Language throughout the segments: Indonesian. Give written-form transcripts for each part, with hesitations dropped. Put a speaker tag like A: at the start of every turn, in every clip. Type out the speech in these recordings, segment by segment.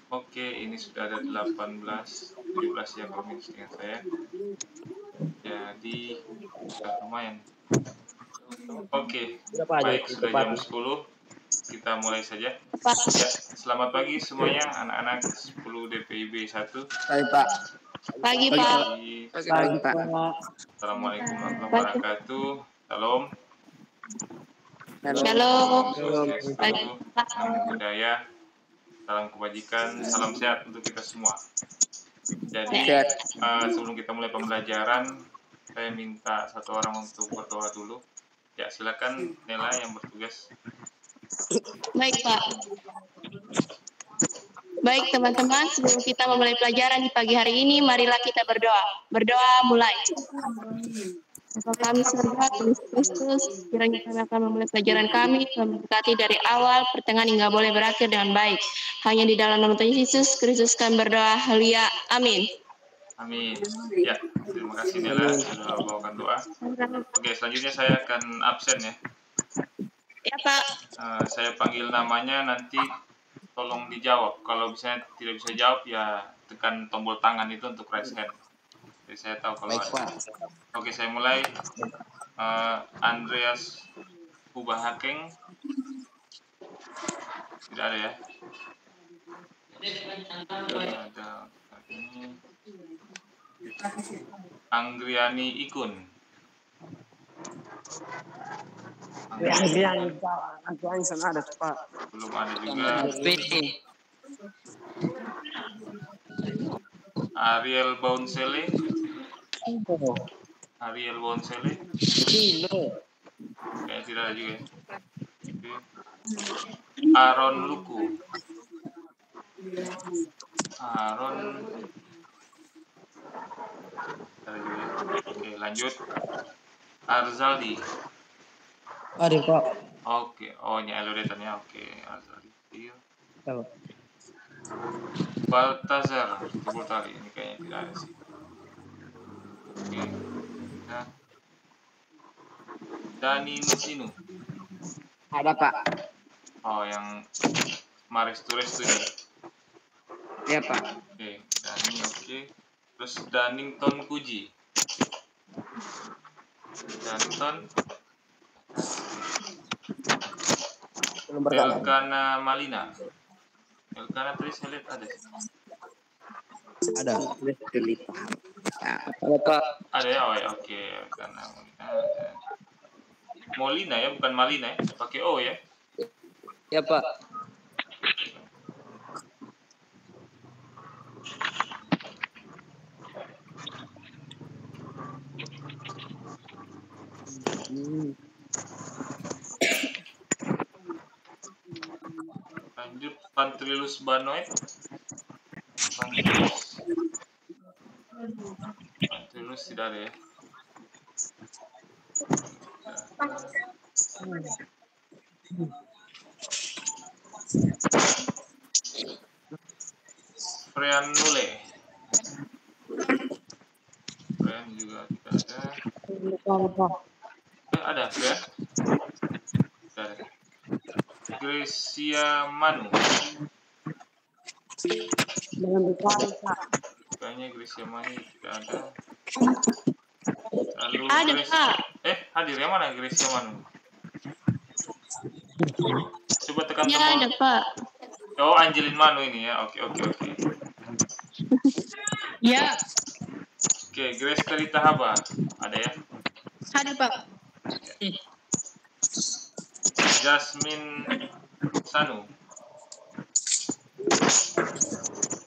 A: Oke, ini sudah ada 18, 17 ya kalau minus dengan saya. Jadi sudah lumayan. Oke, baik, sudah jam 10. Kita mulai saja. Ya, selamat pagi semuanya anak-anak 10 DPIB 1.
B: Pagi, Pak.
C: Pagi, Pak.
B: Pagi, Pak.
A: Assalamualaikum warahmatullahi wabarakatuh. Salam.
C: Shalom.
A: Swastiastu, namo buddhaya, salam kebajikan, salam sehat untuk kita semua. Jadi sebelum kita mulai pembelajaran, saya minta satu orang untuk berdoa dulu. Ya, silakan Nela yang bertugas.
C: Baik, Pak. Baik, teman-teman, sebelum kita memulai pelajaran di pagi hari ini, marilah kita berdoa. Berdoa mulai. Bapa kami surga, Kristus, kiranya kami akan memulai pelajaran kami, memberkati dari awal, pertengahan hingga boleh berakhir dengan baik. Hanya di dalam nama Tuhan Yesus Kristus kami berdoa. Haleluya. Amin.
A: Amin. Ya, terima kasih Nela sudah bawakan doa. Oke, selanjutnya saya akan absen ya.
C: Ya, Pak.
A: Saya panggil namanya, nanti tolong dijawab. Kalau misalnya tidak bisa jawab, ya tekan tombol tangan itu untuk raise hand. Jadi saya tahu kalau ada. Oke, saya mulai. Andreas Hubahakeng. Tidak ada ya. Tidak ada. Ini. Anggriani Ikun.
B: Anggriani sana ada, Pak.
A: Belum ada juga. Ariel Baunsele. Ariel Baunsele. Kayaknya tidak ada juga ya. Oke. Aaron Luku. Aaron. Ada juga ya. Oke, lanjut. Arzaldi.
B: Ada, Pak.
A: Oke, oh ini elodetannya. Oke, Arzaldi.
B: Tahu.
A: Baltazar Tibutari, ini kayaknya tidak ada sih. Oke. Nah. Dani Nusinu.
B: Ada, Pak.
A: Oh, yang Maris-Tures itu ya?
B: Iya, Pak.
A: Oke, Dani oke. Terus Danington Puji. Danington. Elkana Malina. Elkana tadi saya lihat ada sih.
B: Ada. Ada, Pak.
A: Ada ya, oh ya, oke. Elkana Malina. Molina ya, bukan Malina ya. Pakai O ya.
B: Ya, Pak.
A: Lanjut Pantrilus Banoit. Pantrilus tidak ada ya. Frean Nule. Frean juga tidak ada. Ada Frean. Tidak ada. Gracia Manu. Kayaknya Gracia Manu tidak ada. Lalu
C: Ada, Pak.
A: Hadir yang mana Gracia Manu? Coba tekan
C: Ya,
A: tombol.
C: ada, Pak.
A: Oh, Angelin Manu ini ya. Oke.
C: Ya.
A: Oke, Grace Karita Haba. Ada ya?
C: Ada, Pak.
A: Jasmine Sanu.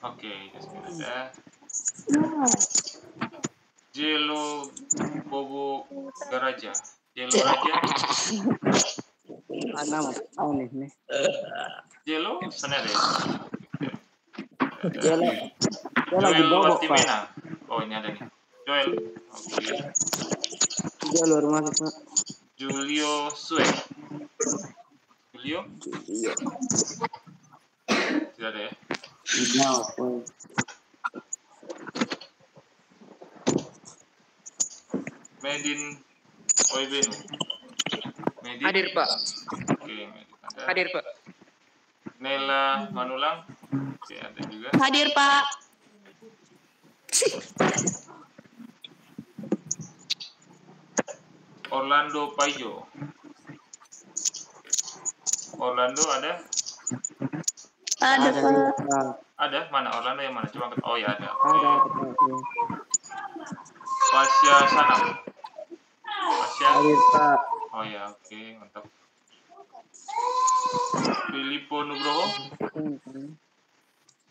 A: Oke, Jasmine ada. Jelo Bobo Garaja. Jelo Raja.
B: Ada, mau nih.
A: Jelo sana deh.
B: Dia lagi
A: Joel
B: bobok, Pak.
A: Watimena. Oh, ini ada nih. Joel. Oke.
B: Dia luar masuk, Pak.
A: Julio Sue. Julio?
B: Iya.
A: Tidak ada ya? Medin Oibenu. Medin.
B: Hadir, Pak.
A: Oke, Medin ada.
B: Hadir, Pak.
A: Nela Manulang. Oke, ada juga.
C: Hadir, Pak.
A: Orlando Paijo. Orlando ada?
C: Ada,
B: Ada,
C: Pak.
B: Pak.
A: Ada? Mana Orlando yang mana? Coba angkat. Oh ya ada.
B: Ada,
A: Oke.
B: Pak.
A: Pasya Sanam. Pasya.
B: Hadir, Pak.
A: Oh ya, oke, mantap. Filippo Nugroho.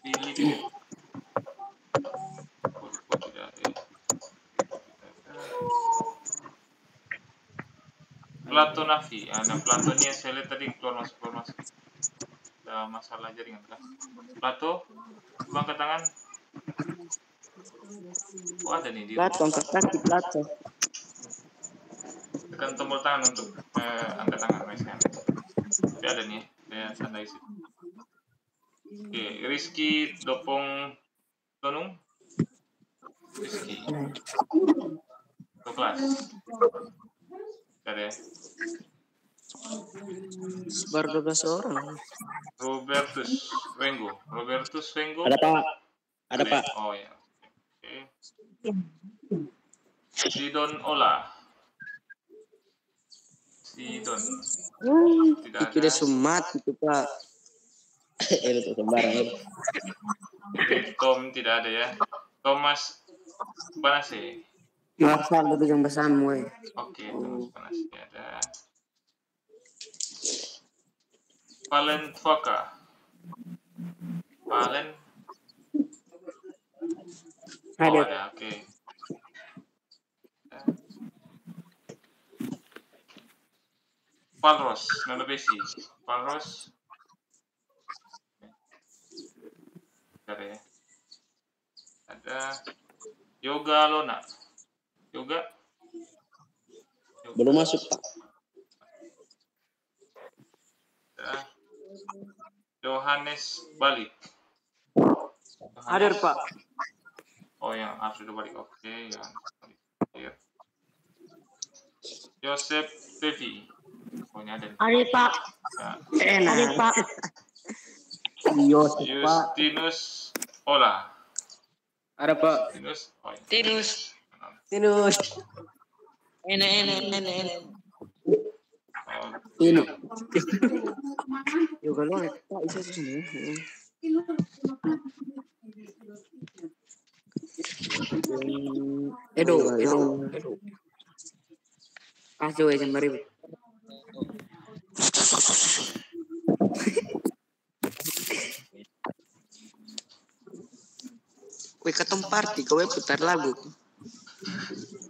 A: Filippo. Oh, tidak ada. Plato Nafi. Nah, Plato ini yang saya lihat tadi keluar masuk. Ada masalah jaringan kah? Plato, coba angkat tangan. Oh ada nih di
B: Plato, angkat kaki, Plato.
A: tekan tombol tangan untuk angkat tangan misalnya. Tapi ada nih, saya tandai situ. Oke, Rizky Dopong Tonung. Rizky. Ke kelas. Ada ya.
B: Baru 12 orang.
A: Robertus Wengo.
B: Ada, Pak. Ada, Pak.
A: Oh ya. Oke. Sidon Ola. Sidon. Tidak ada.
B: Tidak sumat itu, Pak. Itu sembarang.
A: Jadi Tom tidak ada ya. Thomas Banase.
B: Marshal itu yang bersama, weh.
A: Oke, Thomas Banase ada. Valen Foka. Valen. Oh
B: Hadir.
A: ada, oke. Valros, nama besi. Valros. Ada ya. Ada Yoga Lona. Yoga.
B: Belum masuk, Pak.
A: Ada Johannes balik.
B: Hadir, Pak.
A: Oh yang sudah balik. Oke, yang balik. Hadir. Joseph Devi. Oh ini ada.
C: Hadir, Pak.
A: Ya.
C: Hadir, Pak.
B: Yosef, Pak.
A: Justinus Ola.
B: Ada, Pak.
A: Justinus. Oh, ya.
B: Tinus. Ini.
A: Oh,
B: Ini. Yo kalau Pak bisa sini. Edo. Kasih weh jambari. Weh ketemu party, kowe putar lagu.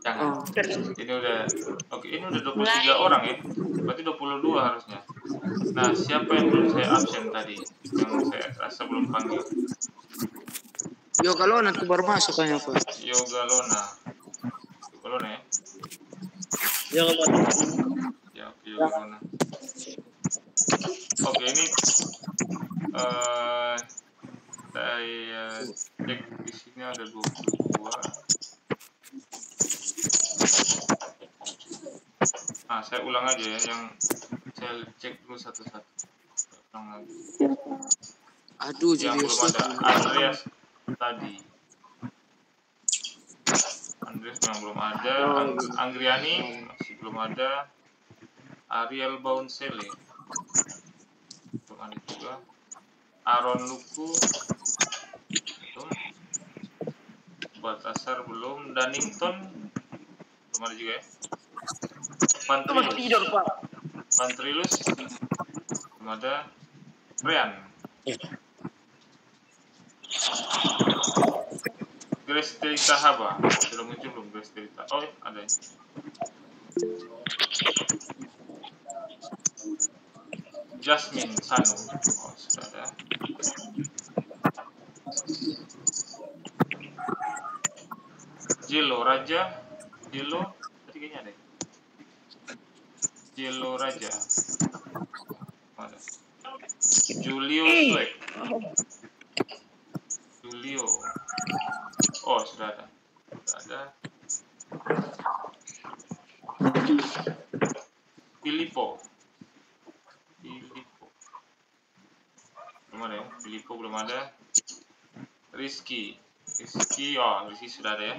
A: jangan. Ini udah oke, ini udah 23 orang ya. Berarti 22 harusnya. Nah, siapa yang belum saya absen tadi? Yang saya rasa belum panggil.
B: Yo kalau nanti baru masuk kayaknya, Pak.
A: Yoga Lona ya.
B: Yo kalau
A: Ya, oke, Yoga Lona. Oke, ini saya cek di sini ada 22. Nah, saya ulang aja ya, yang saya cek dulu satu-satu. Ulang lagi.
B: aduh
A: Yang
B: jadi
A: belum ada Andreas tadi. Andreas yang belum ada. Anggriani masih belum ada. Ariel Baunsele belum ada juga. Aaron Luku belum. Baltasar belum. Dunnington belum ada juga ya. Pantrilus belum ada. Rian. Grace Telita Haba sudah muncul belum Grace Telita? Oh ada ya. Jasmine Sanu oh sudah ada. Jelo Raja Jelo tadi kayaknya ada. Jelo Raja ada. Julio Swek. Julio. Oh, sudah ada. Filippo. Belum ada ya? Filippo belum ada. Rizky sudah ada ya.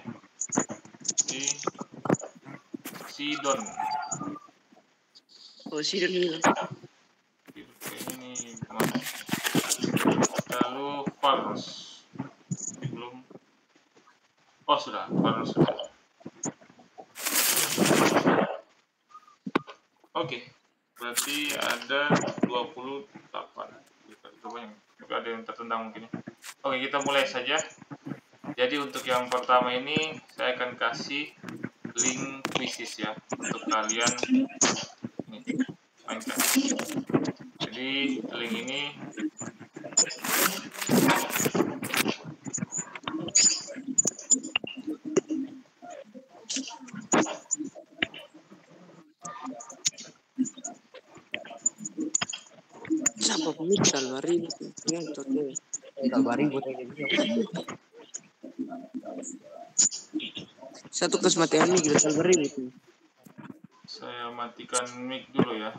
A: Sidon.
B: Oh, Sidon hilang.
A: Kayaknya nih Mas. Lalu Farnos belum. Oh sudah, Farnos sudah. Oke, berarti ada 28. Itu banyak. Tapi ada yang tertendang mungkin ya. Oke, kita mulai saja. Jadi untuk yang pertama ini saya akan kasih link quizzes ya untuk kalian ini mainkan. Jadi link ini
B: Siapa pemikir Alvaro? Yang tuh. Satu kelas matian nih kita Alvaro itu.
A: saya matikan mic dulu ya.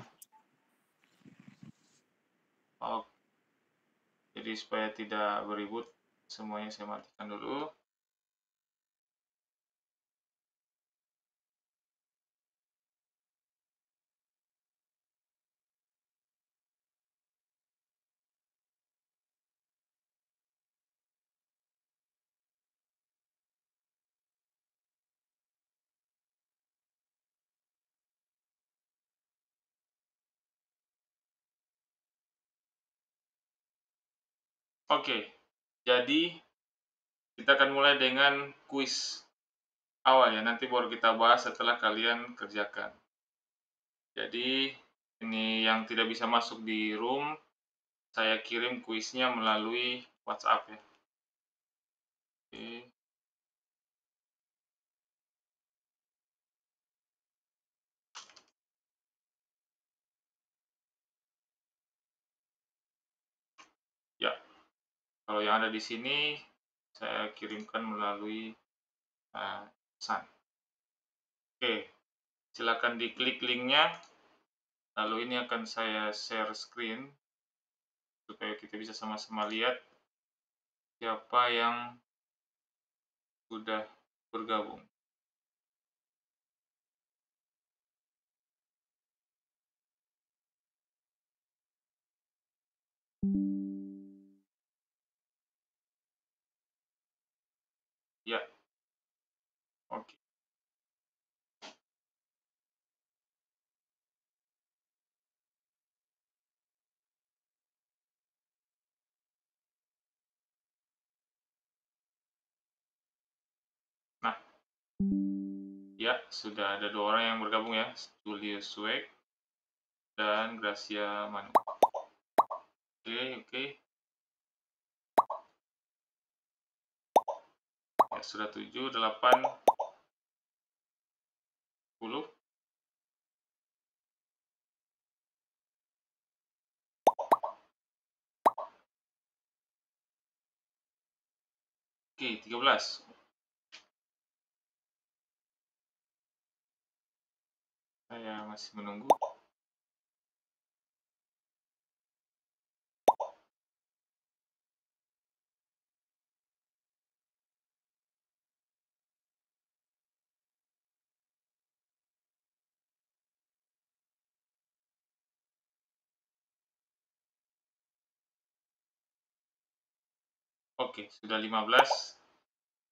A: Oh, jadi supaya tidak beribut semuanya saya matikan dulu. Oke, jadi kita akan mulai dengan kuis awal ya. Nanti baru kita bahas setelah kalian kerjakan. Jadi ini yang tidak bisa masuk di room, saya kirim kuisnya melalui WhatsApp ya. Oke. Ya, kalau yang ada di sini saya kirimkan melalui pesan. Oke, silakan diklik linknya. Lalu ini akan saya share screen supaya kita bisa sama-sama lihat siapa yang sudah bergabung. Ya, oke. Nah, ya sudah ada 2 orang yang bergabung ya, Julius Sweg dan Gracia Manu. Oke. Ya, sudah 7, 8, 10. Oke, 13. Saya masih menunggu. Oke, sudah 15.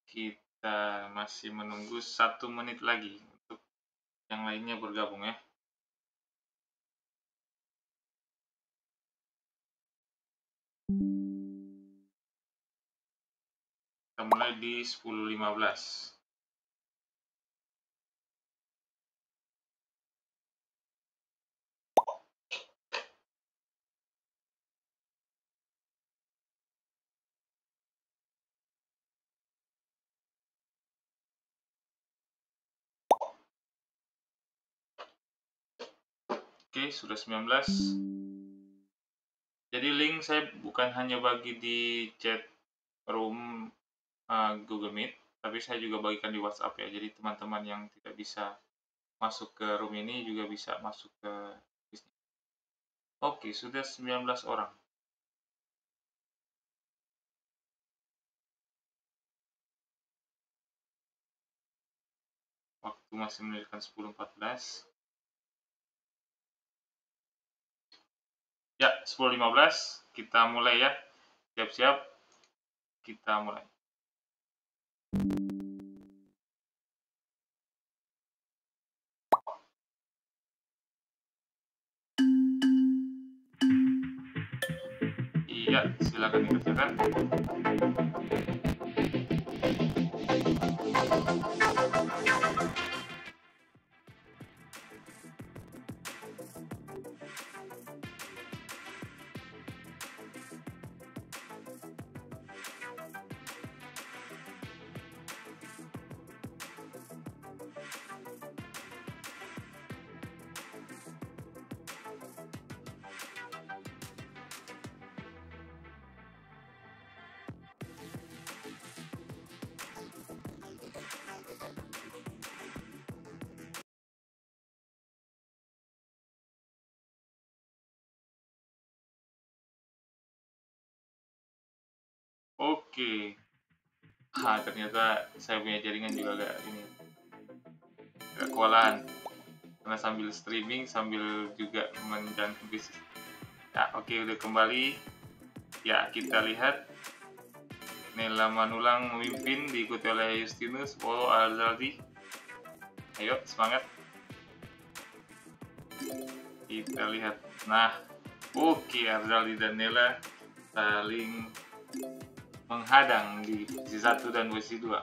A: Kita masih menunggu 1 menit lagi untuk yang lainnya bergabung ya. Kita mulai di 10.15. Oke, sudah 19. Jadi link saya bukan hanya bagi di chat room Google Meet, tapi saya juga bagikan di WhatsApp ya. Jadi teman-teman yang tidak bisa masuk ke room ini juga bisa masuk ke Oke, sudah 19 orang. Waktu masih menunjukkan 10.14. Ya, 10.15. Kita mulai ya. Siap-siap. Kita mulai. Iya, silakan dikerjakan. Oke. Ternyata saya punya jaringan juga agak kewalahan. Karena sambil streaming, sambil juga menjalankan bisnis. Ya, oke, udah kembali. Ya, kita lihat Nela Manulang memimpin, diikuti oleh Justinus, Polo, Arzaldi. Ayo, semangat. Kita lihat. Nah, oke, Arzaldi dan Nela saling menghadang di posisi 1 dan posisi 2.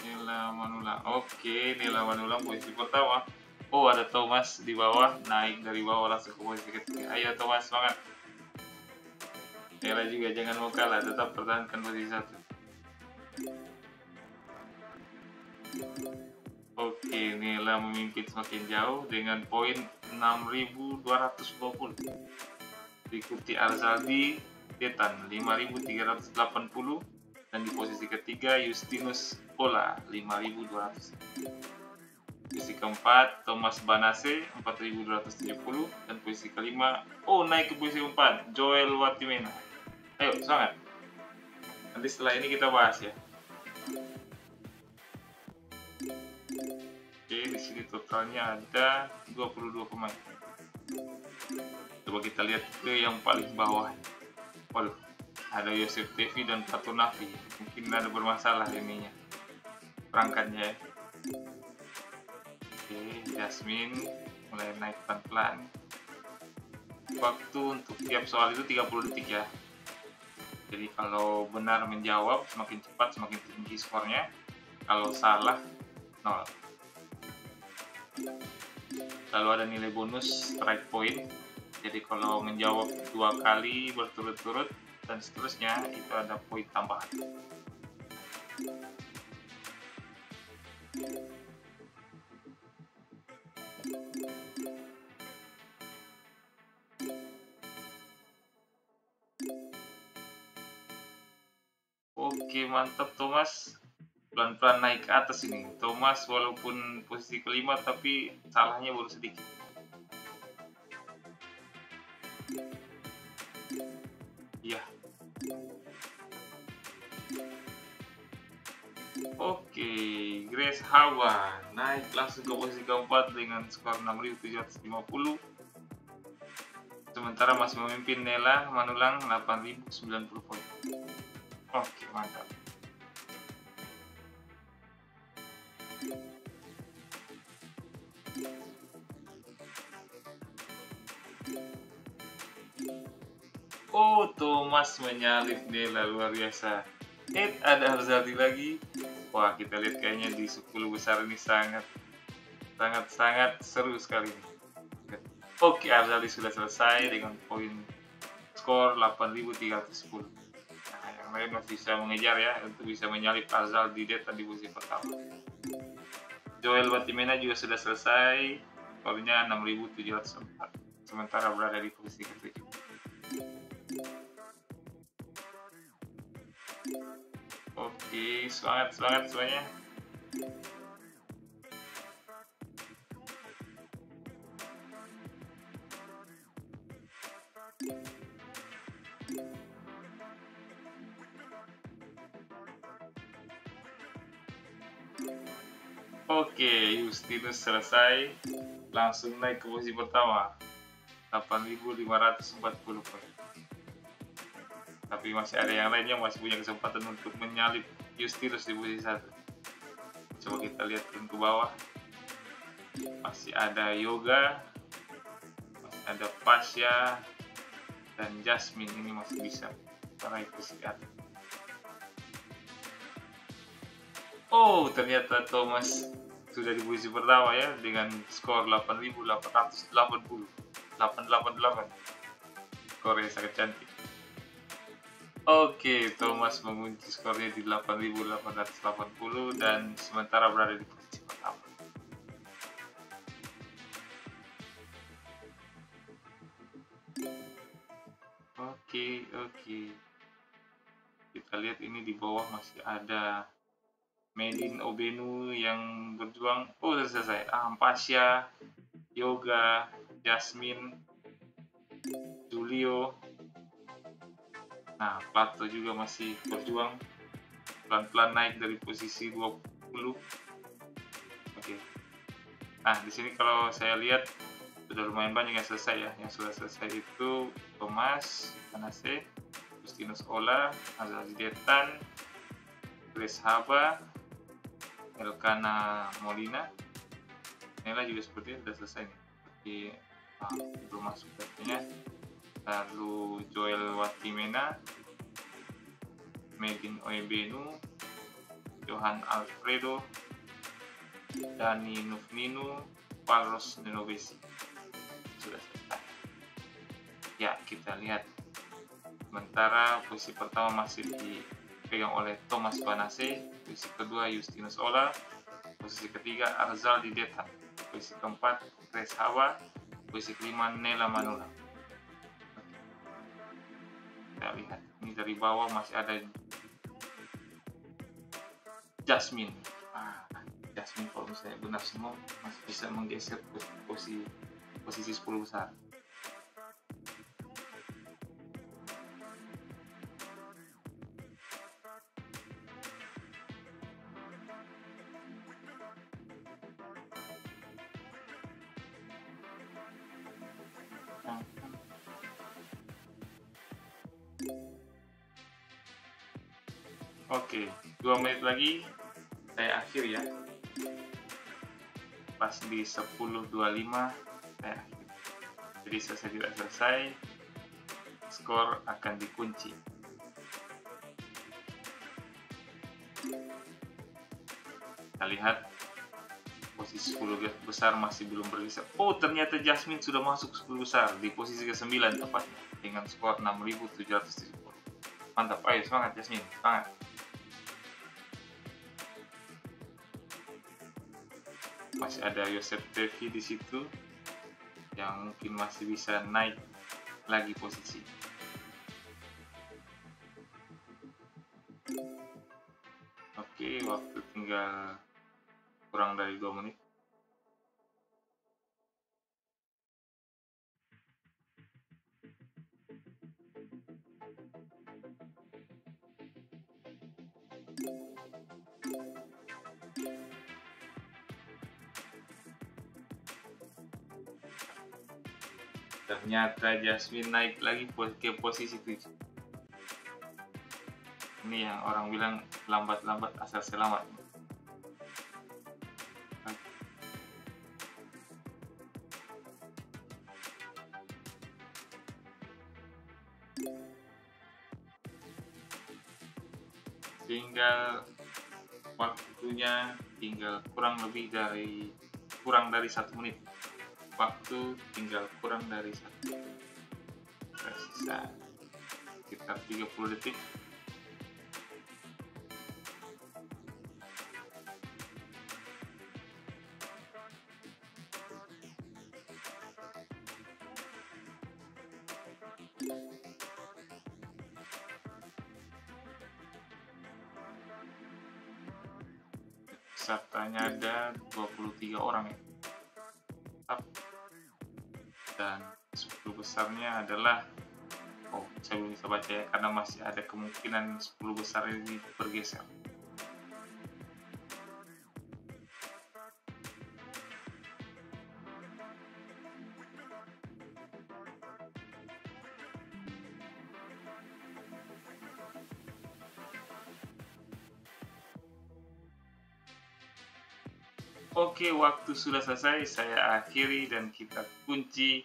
A: Nela Manulang. Oke, Nela Manulang posisi pertama. Oh, ada Thomas di bawah, naik dari bawah langsung ke posisi ketiga. Ayo Thomas, semangat. Nela juga jangan mau kalah, tetap pertahankan posisi 1. Oke, Nela memimpin semakin jauh dengan poin 6.220. Diikuti Arzaldi, Detan 5.380, dan di posisi ketiga Justinus Pola 5.200. Posisi keempat Thomas Banase 4.270, dan posisi kelima naik ke posisi 4 Joel Watimena. Ayo semangat. Nanti setelah ini kita bahas ya. Oke, di sini totalnya ada 22 pemain. Coba kita lihat ke yang paling bawah. Waduh, ada Yosef Tevi dan Patu Nafi. Mungkin ada bermasalah ininya, perangkatnya ya. Oke, Jasmine mulai naik pelan-pelan. Waktu untuk tiap soal itu 30 detik ya. Jadi kalau benar menjawab, semakin cepat semakin tinggi skornya. Kalau salah, 0. Lalu ada nilai bonus strike point. Jadi kalau menjawab 2 kali berturut-turut dan seterusnya, itu ada poin tambahan. Oke, mantap Thomas. Pelan-pelan naik ke atas ini. Thomas walaupun posisi kelima tapi salahnya baru sedikit. Ya. Oke, Grace Hawa naik langsung ke posisi keempat dengan skor 6.750. Sementara masih memimpin Nela Manulang 8.090 poin. Oke, mantap. Oh, Thomas menyalip Nela, luar biasa. Ada Arzaldi lagi. Wah, kita lihat kayaknya di 10 besar ini sangat seru sekali. Oke, Arzaldi sudah selesai dengan poin skor 8.310. Nah, yang lain masih bisa mengejar ya untuk bisa menyalip Arzaldi di posisi pertama. Joel Watimena juga sudah selesai, skornya 6.704. Sementara berada di posisi ke-7. Oke, semangat semuanya. Oke, Justinus selesai. Langsung naik ke posisi pertama. 8.540 poin. Tapi masih ada yang lainnya masih punya kesempatan untuk menyalip Justinus di posisi 1. Coba kita lihat turun ke bawah. Masih ada Yoga, masih ada Pasha, dan Jasmine. Ini masih bisa meraih posisi atas. Oh, ternyata Thomas sudah di posisi pertama ya dengan skor 8.888. 888. Skornya sangat cantik. Oke, Thomas mengunci skornya di 8.880 dan sementara berada di posisi pertama. Oke. Kita lihat ini di bawah masih ada Medin Obenu yang berjuang. Oh, sudah selesai. Pasha, Yoga, Jasmine, Julio. Nah, Plato juga masih berjuang. Pelan-pelan naik dari posisi 20. Oke. Nah, di sini kalau saya lihat sudah lumayan banyak yang selesai ya. Yang sudah selesai itu Thomas, Anase, Justinus Ola, Azazi Detan, Grace Haba, Elkana Molina. Nela juga sepertinya sudah selesai nih. Tapi belum masuk katanya. Lalu Joel Watimena, Medin Oebenu, Johan Alfredo, Dani Nufninu, Palros Nenovesi. Sudah selesai. Ya, kita lihat. Sementara posisi pertama masih dipegang oleh Thomas Banase, posisi kedua Justinus Ola, posisi ketiga Arzal Detan, posisi keempat Grace Hawa, posisi kelima Nela Manula. Kita lihat ini dari bawah masih ada Jasmine. Jasmine kalau misalnya benar semua masih bisa menggeser posisi 10 besar. Oke, 2 menit lagi saya akhir ya. Pas di 10.25 saya akhir. Jadi selesai tidak selesai, skor akan dikunci. Kita lihat posisi 10 besar masih belum bergeser. Oh, ternyata Jasmine sudah masuk 10 besar di posisi ke-9 tepatnya dengan skor 6.770. Mantap, ayo semangat Jasmine, semangat. Masih ada Yosef Tevi di situ yang mungkin masih bisa naik lagi posisi. Oke, waktu tinggal kurang dari 2 menit. Ternyata Jasmine naik lagi ke posisi 7. Ini yang orang bilang lambat-lambat asal selamat. Tinggal waktunya kurang dari 1 menit. Waktu tinggal kurang dari 1 menit. Tersisa sekitar 30 detik. pesertanya ada 23 orang ya. Dan 10 besarnya adalah, saya belum bisa baca ya karena masih ada kemungkinan 10 besar ini bergeser. Oke, waktu sudah selesai, saya akhiri dan kita kunci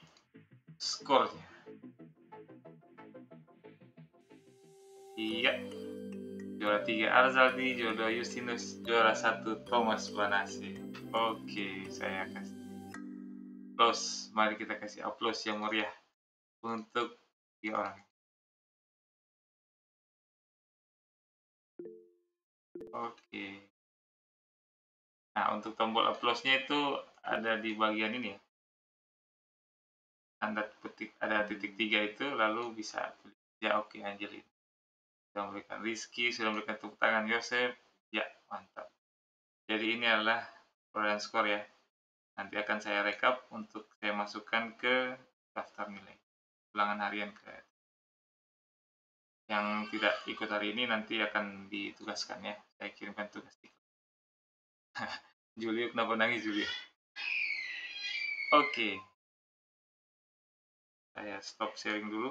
A: skornya. Iya, juara 3 Arzaldi, juara 2 Justinus, juara 1 Thomas Banasi. Oke, saya kasih applause. Mari kita kasih applause yang meriah untuk 3 orang. Oke. Nah, untuk tombol applause-nya itu ada di bagian ini ya. Tanda petik, ada titik 3 itu, lalu bisa pilih. Ya, oke, Angelin. Sudah memberikan Rizky, sudah memberikan tepuk tangan Yosef. Ya, mantap. Jadi ini adalah perolehan skor ya. Nanti akan saya rekap untuk saya masukkan ke daftar nilai ulangan harian ke yang tidak ikut hari ini nanti akan ditugaskan ya. Saya kirimkan tugas. Julio, kenapa nangis Julio? Oke. Saya stop sharing dulu.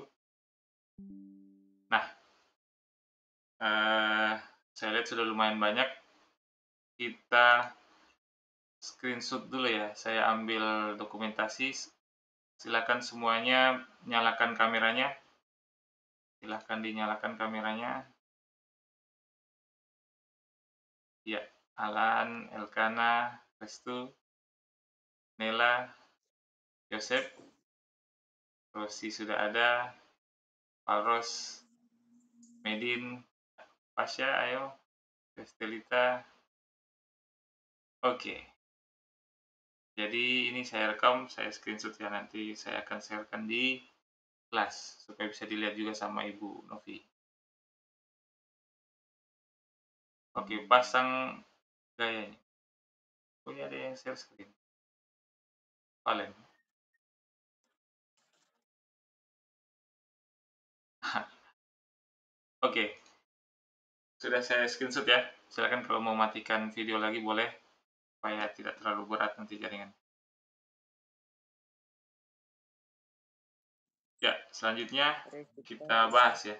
A: Nah, saya lihat sudah lumayan banyak. Kita screenshot dulu ya. Saya ambil dokumentasi. Silakan semuanya nyalakan kameranya. Silahkan dinyalakan kameranya. Ya, Alan, Elkana, Restu, Nela, Yosep, Rosi sudah ada, Palros, Medin, Pasha, ayo, Estelita. Oke. Jadi ini saya rekam, saya screenshot ya, nanti saya akan sharekan di kelas supaya bisa dilihat juga sama Ibu Novi. Oke, pasang gayanya. Oh, ini ada yang share screen. Valen. Oke. Sudah saya screenshot ya. Silakan kalau mau matikan video lagi boleh supaya tidak terlalu berat nanti jaringan. Ya, selanjutnya kita bahas ya.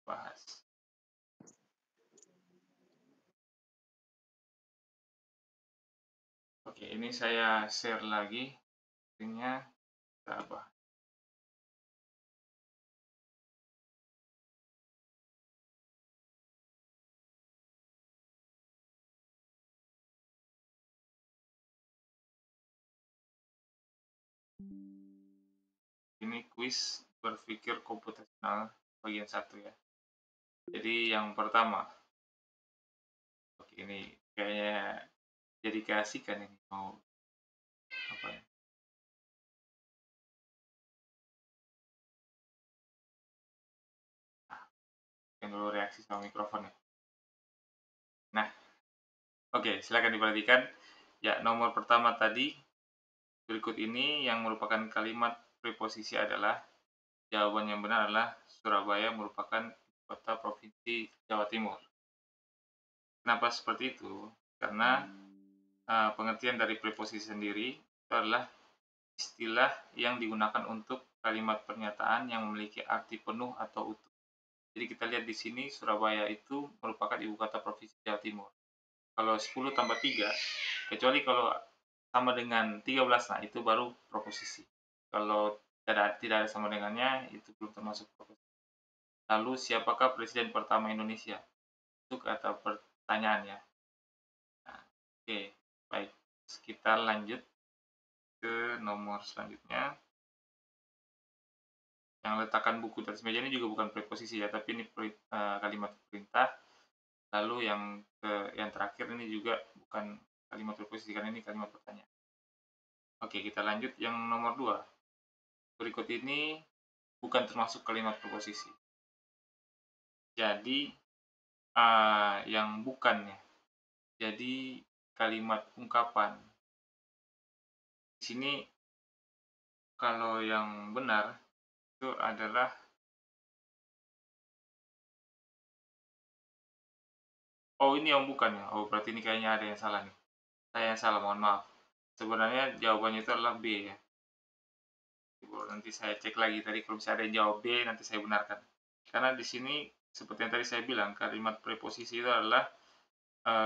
A: Bahas. Oke, ini saya share lagi linknya. Kita bahas. Ini kuis berpikir komputasional bagian 1 ya. Jadi yang pertama, oke, ini kayaknya jadi keasikan ini mau apa ya? Yang dulu reaksi sama mikrofon ya. Nah, oke, silakan diperhatikan. Ya, nomor pertama tadi berikut ini yang merupakan kalimat preposisi adalah jawaban yang benar adalah Surabaya merupakan kota provinsi Jawa Timur. Kenapa seperti itu? Karena pengertian dari preposisi sendiri itu adalah istilah yang digunakan untuk kalimat pernyataan yang memiliki arti penuh atau utuh. Jadi kita lihat di sini Surabaya itu merupakan ibu kota provinsi Jawa Timur. Kalau 10 tambah 3, kecuali kalau sama dengan 13, nah itu baru proposisi. Kalau tidak ada sama dengannya, itu belum termasuk proposisi. Lalu siapakah presiden pertama Indonesia? Itu kata pertanyaan ya. Nah, oke, baik. Kita lanjut ke nomor selanjutnya. Yang letakkan buku di atas meja ini juga bukan preposisi ya, tapi ini kalimat perintah. Lalu yang terakhir ini juga bukan kalimat preposisi karena ini kalimat pertanyaan. Oke, kita lanjut yang nomor 2. berikut ini bukan termasuk kalimat proposisi. Jadi yang bukan ya. Jadi kalimat ungkapan. Di sini kalau yang benar itu adalah ini yang bukan ya. Berarti ini kayaknya ada yang salah nih. Saya yang salah, mohon maaf. Sebenarnya jawabannya itu adalah B ya. Nanti saya cek lagi tadi kalau misalnya ada yang jawab B nanti saya benarkan. Karena di sini seperti yang tadi saya bilang, kalimat preposisi itu adalah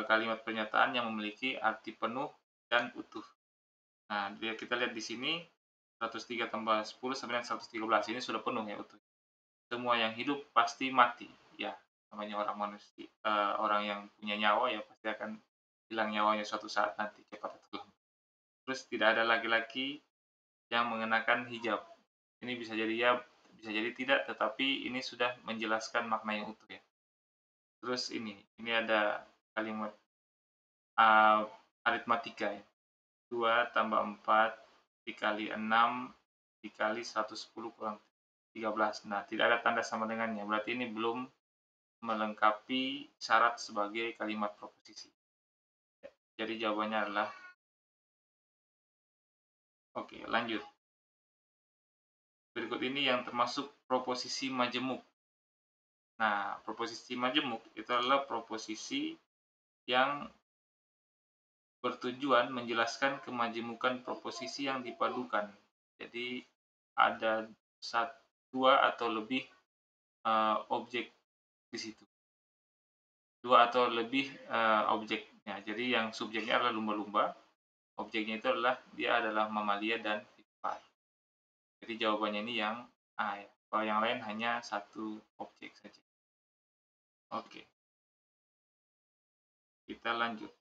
A: kalimat pernyataan yang memiliki arti penuh dan utuh. Nah, kita lihat di sini 103 tambah 10 sama dengan 113 ini sudah penuh ya utuh. Semua yang hidup pasti mati. Ya, namanya orang manusia, orang yang punya nyawa ya pasti akan hilang nyawanya suatu saat nanti cepat atau lambat. Terus tidak ada laki-laki yang mengenakan hijab. Ini bisa jadi ya, bisa jadi tidak, tetapi ini sudah menjelaskan makna yang utuh ya. Terus ini ada kalimat aritmatika ya. 2 tambah 4 dikali 6 dikali 110 kurang 13. Nah, tidak ada tanda sama dengannya. Berarti ini belum melengkapi syarat sebagai kalimat proposisi. Jadi jawabannya adalah oke, lanjut. Berikut ini yang termasuk proposisi majemuk. Nah, proposisi majemuk itu adalah proposisi yang bertujuan menjelaskan kemajemukan proposisi yang dipadukan. Jadi ada dua atau lebih objek di situ. Dua atau lebih objeknya. Jadi yang subjeknya adalah lumba-lumba, objeknya itu adalah dia adalah mamalia dan vivipar. Jadi jawabannya ini yang A ya. Kalau yang lain hanya satu objek saja. Oke. Kita lanjut.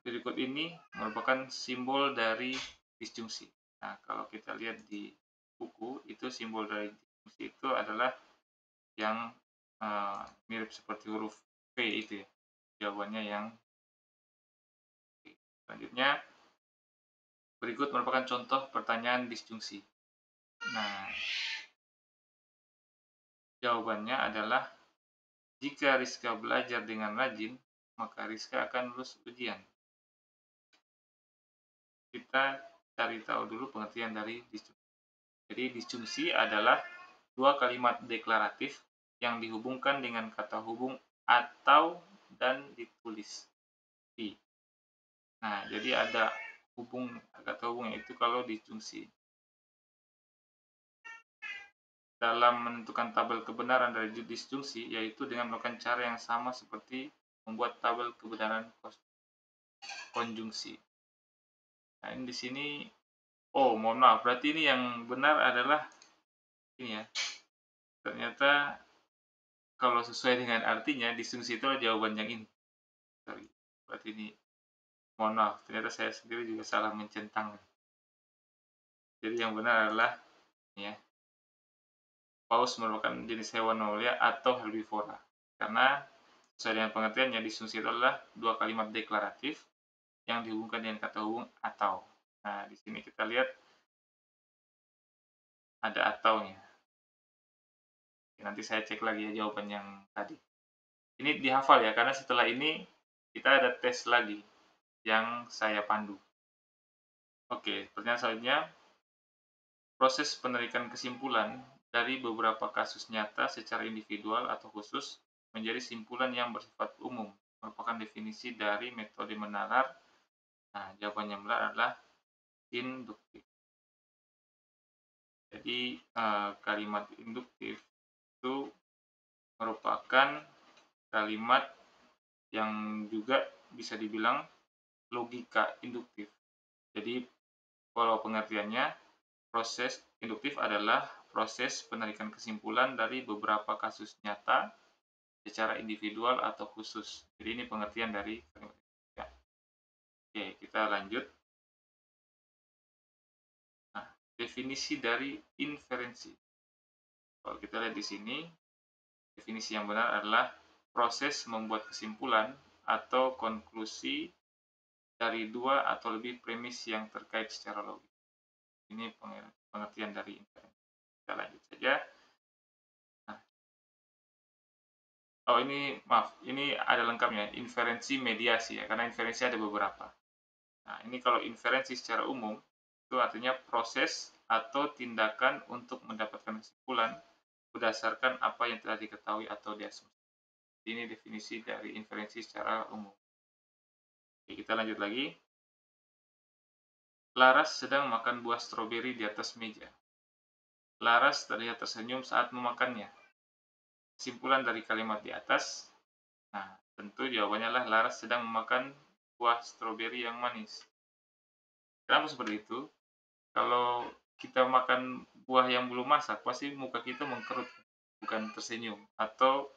A: Berikut ini merupakan simbol dari disjungsi. Nah, kalau kita lihat di buku, itu simbol dari disjungsi itu adalah yang mirip seperti huruf P itu ya. Jawabannya yang selanjutnya, berikut merupakan contoh pertanyaan disjungsi. Nah, jawabannya adalah jika Rizka belajar dengan rajin, maka Rizka akan lulus ujian. Kita cari tahu dulu pengertian dari disjungsi. Jadi disjungsi adalah dua kalimat deklaratif yang dihubungkan dengan kata hubung atau dan ditulis i. Nah, jadi ada kata hubungnya itu kalau disjungsi. Dalam menentukan tabel kebenaran dari disjungsi, yaitu dengan melakukan cara yang sama seperti membuat tabel kebenaran konjungsi. Nah, ini di sini, mohon maaf, berarti ini yang benar adalah ini ya. Ternyata kalau sesuai dengan artinya, disjungsi itu adalah jawaban yang ini. Berarti ini, mohon maaf, ternyata saya sendiri juga salah mencentang. Jadi yang benar adalah ini ya. Paus merupakan jenis hewan mamalia atau herbivora. Karena sesuai dengan pengertiannya, disjungsi itu adalah dua kalimat deklaratif yang dihubungkan dengan kata hubung atau. Nah, di sini kita lihat ada ataunya. Nanti saya cek lagi ya jawaban yang tadi. Ini dihafal ya, karena setelah ini kita ada tes lagi yang saya pandu. Oke, pertanyaan selanjutnya. Proses penarikan kesimpulan dari beberapa kasus nyata secara individual atau khusus menjadi simpulan yang bersifat umum merupakan definisi dari metode menalar. Nah, jawaban yang benar adalah induktif. Jadi kalimat induktif itu merupakan kalimat yang juga bisa dibilang logika induktif. Jadi kalau pengertiannya, proses induktif adalah proses penarikan kesimpulan dari beberapa kasus nyata secara individual atau khusus. Jadi ini pengertian dari kalimat induktif. Oke, kita lanjut. Nah, definisi dari inferensi. Kalau kita lihat di sini, definisi yang benar adalah proses membuat kesimpulan atau konklusi dari dua atau lebih premis yang terkait secara logis. Ini pengertian dari inferensi. Kita lanjut saja. Nah, oh ini maaf, ini ada lengkapnya, inferensi mediasi ya, karena inferensi ada beberapa. Nah, ini kalau inferensi secara umum, itu artinya proses atau tindakan untuk mendapatkan kesimpulan berdasarkan apa yang telah diketahui atau diasumsi. Ini definisi dari inferensi secara umum. Oke, kita lanjut lagi. Laras sedang makan buah stroberi di atas meja. Laras terlihat tersenyum saat memakannya. Kesimpulan dari kalimat di atas, nah tentu jawabannya adalah Laras sedang memakan buah stroberi yang manis. Kenapa seperti itu? Kalau kita makan buah yang belum masak, pasti muka kita mengkerut, bukan tersenyum. Atau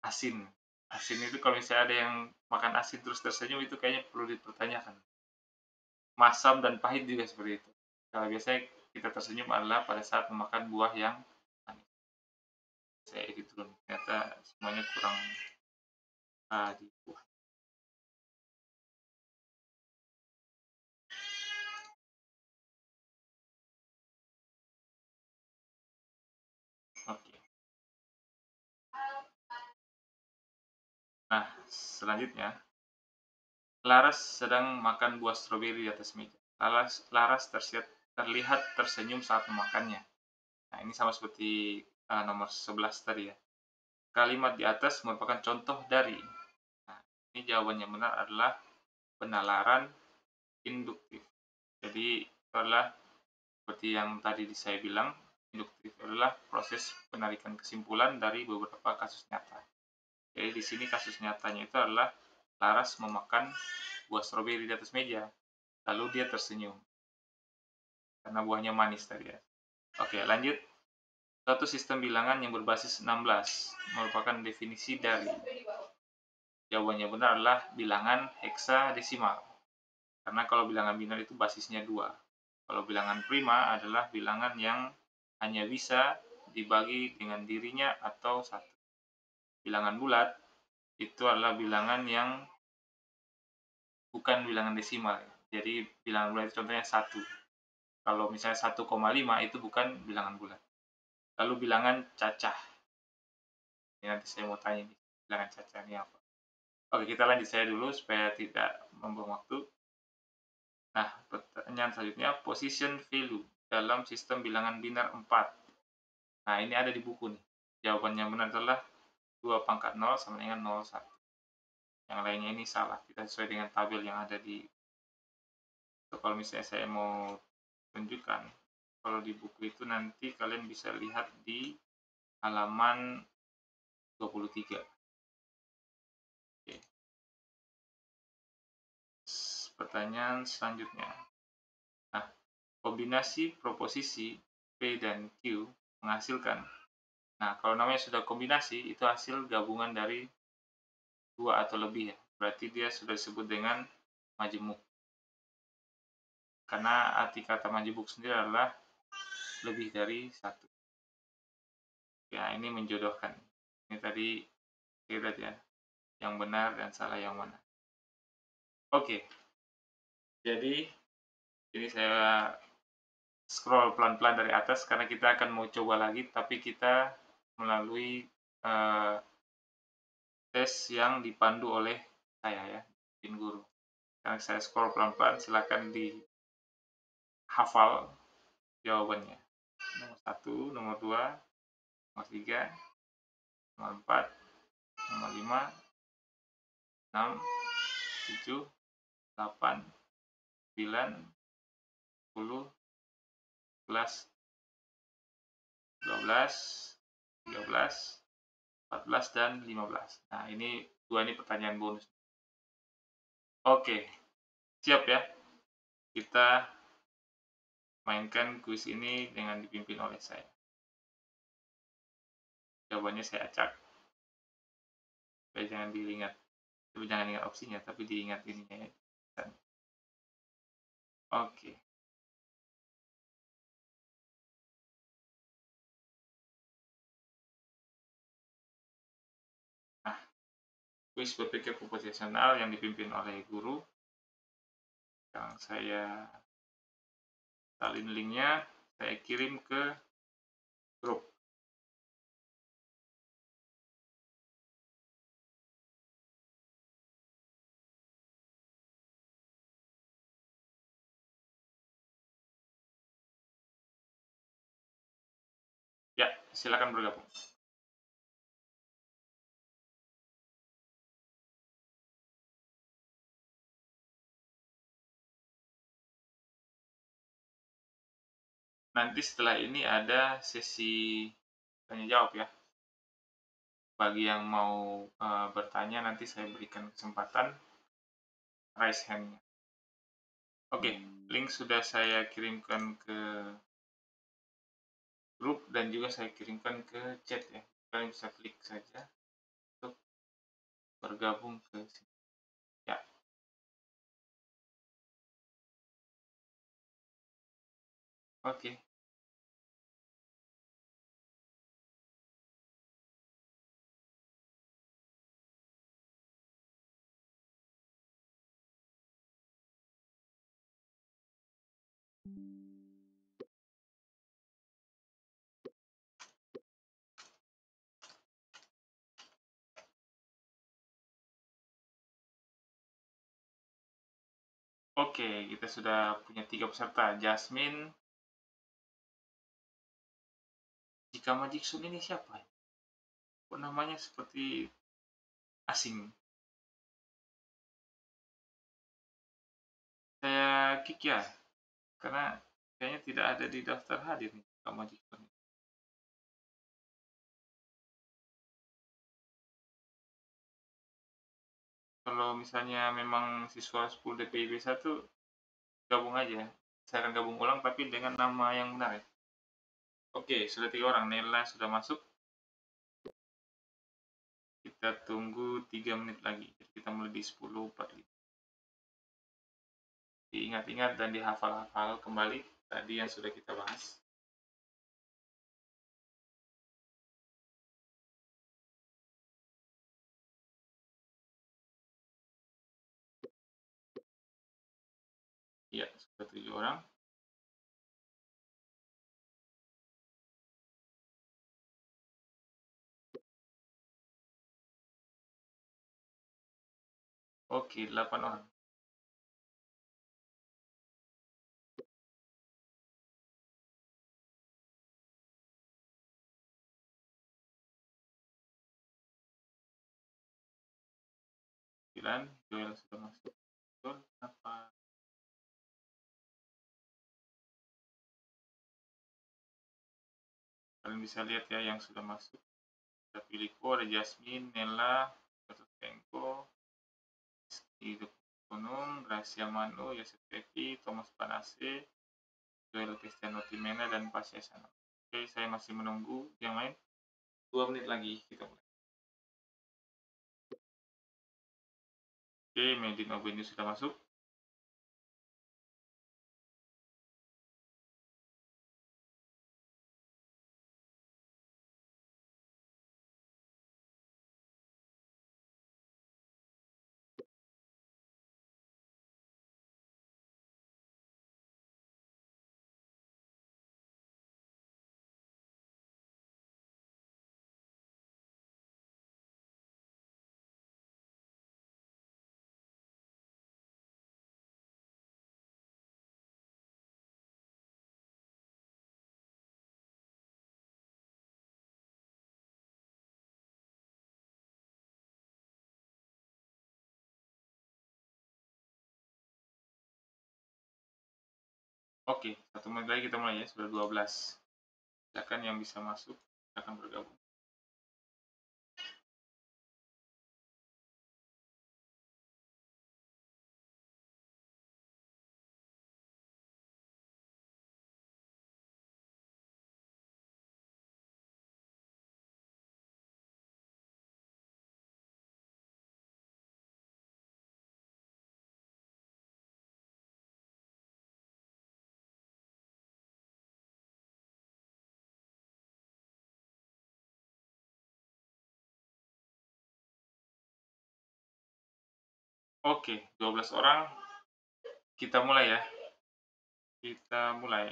A: asin. Asin itu kalau misalnya ada yang makan asin terus tersenyum, itu kayaknya perlu dipertanyakan. Masam dan pahit juga seperti itu. Kalau biasanya kita tersenyum adalah pada saat memakan buah yang manis. Saya edit dulu, ternyata semuanya kurang di buah. Oke. Nah, selanjutnya, Laras sedang makan buah stroberi di atas meja. Laras terlihat tersenyum saat memakannya. Nah, ini sama seperti nomor 11 tadi ya. Kalimat di atas merupakan contoh dari. Nah, ini jawaban yang benar adalah penalaran induktif. Jadi, itu adalah seperti yang tadi saya bilang, induktif adalah proses penarikan kesimpulan dari beberapa kasus nyata. Jadi di sini kasus nyatanya itu adalah Laras memakan buah stroberi di atas meja, lalu dia tersenyum karena buahnya manis tadi ya. Oke, lanjut. Suatu sistem bilangan yang berbasis 16 merupakan definisi dari. Jawabannya benar adalah bilangan heksadesimal. Karena kalau bilangan biner itu basisnya 2. Kalau bilangan prima adalah bilangan yang hanya bisa dibagi dengan dirinya atau 1. Bilangan bulat itu adalah bilangan yang bukan bilangan desimal. Jadi bilangan bulat itu contohnya 1. Kalau misalnya 1,5 itu bukan bilangan bulat. Lalu bilangan cacah. Ini nanti saya mau tanya nih, bilangan cacah ini apa. Oke, kita lanjut saya dulu supaya tidak membuang waktu. Nah, pertanyaan selanjutnya, position value dalam sistem bilangan biner 4. Nah, ini ada di buku nih. Jawabannya benar adalah 2 pangkat 0 sama dengan 0,1. Yang lainnya ini salah, kita sesuai dengan tabel yang ada di. Kalau misalnya saya mau tunjukkan, kalau di buku itu nanti kalian bisa lihat di halaman 23. Oke. Pertanyaan selanjutnya. Nah, kombinasi proposisi P dan Q menghasilkan. Nah, kalau namanya sudah kombinasi, itu hasil gabungan dari 2 atau lebih ya. Berarti dia sudah disebut dengan majemuk. Karena arti kata majemuk sendiri adalah lebih dari 1. Ya, ini menjodohkan. Ini tadi kita lihat ya, yang benar dan salah yang mana. Oke. Jadi, ini saya scroll pelan-pelan dari atas karena kita akan mau coba lagi, tapi kita melalui tes yang dipandu oleh saya ya, tim guru. Sekarang saya scroll pelan-pelan, silakan dihafal jawabannya. Nomor 1, nomor 2, nomor 3, nomor 4, nomor 5, 6, 7, 8, 9, 10, 11, 12, 13, 14, dan 15. Nah, ini pertanyaan bonus. Oke, siap ya? Kita mainkan kuis ini dengan dipimpin oleh saya. Jawabannya saya acak. Supaya jangan diingat. Jangan ingat opsinya, tapi diingat ininya ya. Oke. Nah, kuis berpikir proposisional yang dipimpin oleh guru. Yang saya salin linknya, saya kirim ke grup. Ya, silakan bergabung. Nanti setelah ini ada sesi tanya jawab ya. Bagi yang mau bertanya, nanti saya berikan kesempatan raise hand-nya. Oke, link sudah saya kirimkan ke grup dan juga saya kirimkan ke chat ya. Kalian bisa klik saja untuk bergabung ke sini. Ya. Oke. Oke, kita sudah punya 3 peserta. Jasmine. Jika Majiksun ini siapa? Kok namanya seperti asing? Saya kick ya, karena kayaknya tidak ada di daftar hadir nih, Jika Majiksun. Kalau misalnya memang siswa 10 DPIB 1, gabung aja. Saya akan gabung ulang tapi dengan nama yang benar ya. Oke, sudah 3 orang. Nela sudah masuk. Kita tunggu 3 menit lagi. Jadi kita mulai di 10.45. Diingat-ingat dan dihafal-hafal kembali tadi yang sudah kita bahas. Ya, sudah 7 orang. Oke, 8 orang. Joel sudah masuk. Betul, apa? Kalian bisa lihat ya yang sudah masuk. Ada Piliko, ada Jasmine, Nela, Gatot Tengko, Rizky Gunung, Gracia Manu, Yosef Evi, Thomas Panase, Joel Cristiano Timena, dan Pasya Sana. Oke, saya masih menunggu yang lain. 2 menit lagi kita mulai. Oke, Medin Obeni sudah masuk. Oke, 1 menit lagi kita mulai ya, sudah 12. Silakan yang bisa masuk, akan bergabung. Oke, 12 orang. Kita mulai ya. Kita mulai.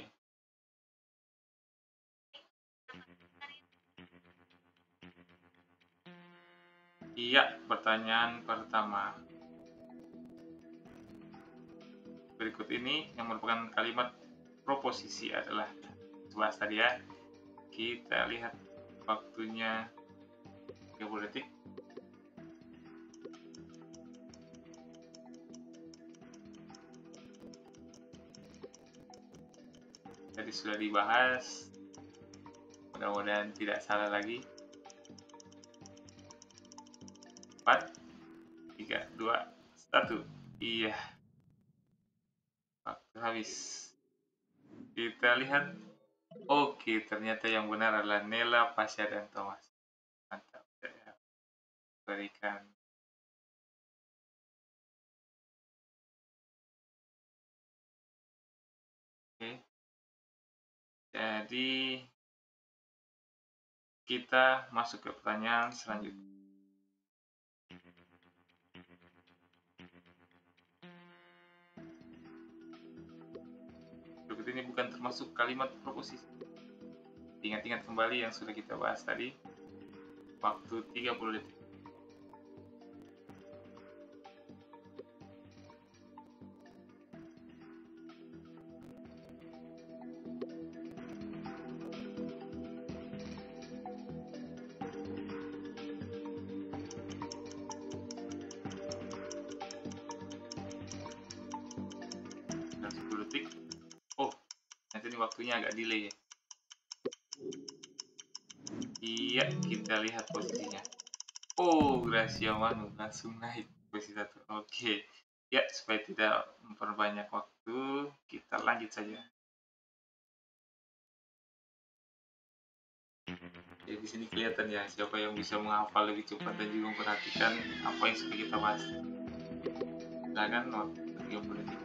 A: Iya, pertanyaan pertama. Berikut ini yang merupakan kalimat proposisi adalah bahas tadi ya. Kita lihat waktunya 30 detik. Tadi sudah dibahas. Mudah-mudahan tidak salah lagi. 4, 3, 2, 1. Iya. Waktu habis. Kita lihat. Oke, ternyata yang benar adalah Nela, Pasha, dan Thomas. Mantap. Saya berikan. Oke. Jadi kita masuk ke pertanyaan selanjutnya. Berikut ini bukan termasuk kalimat proposisi. Ingat-ingat kembali yang sudah kita bahas tadi. Waktu 30 detik. Dan 10 detik. Oh, nanti ini waktunya agak delay ya. Iya, kita lihat posisinya. Oh, Gracia Manu langsung naik posisi 1. Oke. Ya, supaya tidak memperbanyak waktu, kita lanjut saja. Ya, di sini kelihatan ya siapa yang bisa menghafal lebih cepat dan juga memperhatikan apa yang sudah kita bahas. Silakan waktu 30 detik.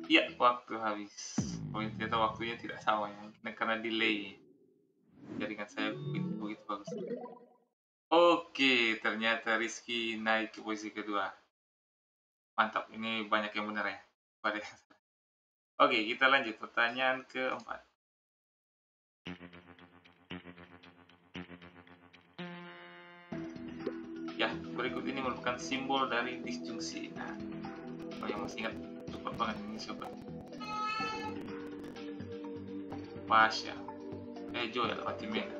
A: Iya, waktu habis. Oh, ternyata waktunya tidak sama ya, karena delay. Jaringan saya begitu bagus. Oke, ternyata Rizky naik ke posisi kedua. Mantap, ini banyak yang benar ya. Oke, kita lanjut pertanyaan keempat. Ya, berikut ini merupakan simbol dari disjungsi. Nah, kalau yang masih ingat, cepat banget ini siapa? Pasha. Joel Fatimena.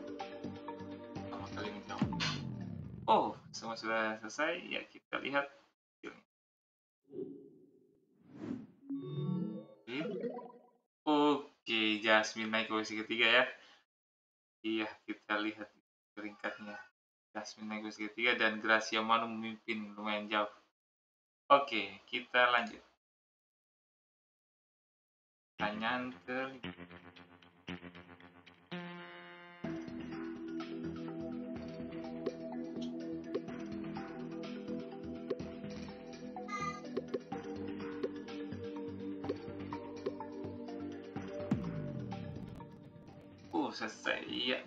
A: Sama kali menjawab. Oh, semua sudah selesai. Ya, kita lihat. Oke, Jasmine naik ke posisi ketiga ya. Iya, kita lihat peringkatnya. Jasmine naik ke posisi ketiga dan Gracia Manu memimpin lumayan jauh. Oke, kita lanjut. Pertanyaan ke selesai. Iya.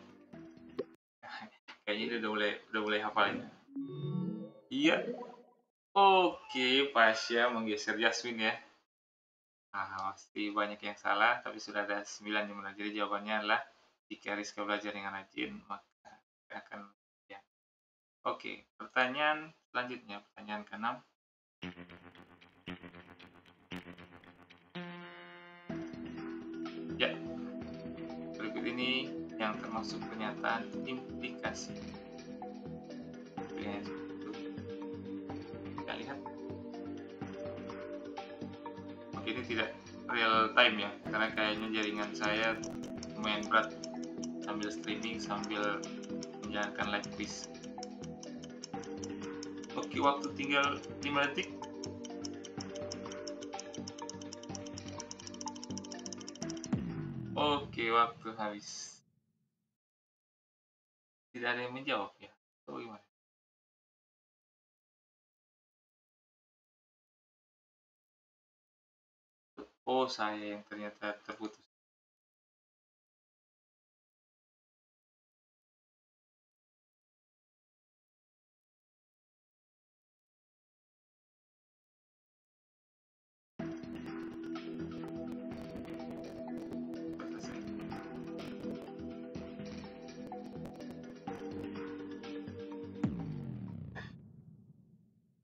A: Kayaknya dia udah mulai hafal ya. Iya. Oke, Pasha menggeser Jasmine ya. Nah, pasti banyak yang salah, tapi sudah ada 9 yang benar. Jadi jawabannya adalah jika Rizka belajar dengan rajin, maka akan ya. Oke, pertanyaan selanjutnya, pertanyaan ke-6. Ya, berikut ini yang termasuk pernyataan implikasi. Kita lihat. Oke, ini tidak real time ya, karena kayaknya jaringan saya lumayan berat sambil streaming, sambil menjalankan live quiz. Oke, waktu tinggal 5 detik. Oke, waktu habis. Tidak ada yang menjawab ya. Oh, gimana? Oh, saya yang ternyata terputus.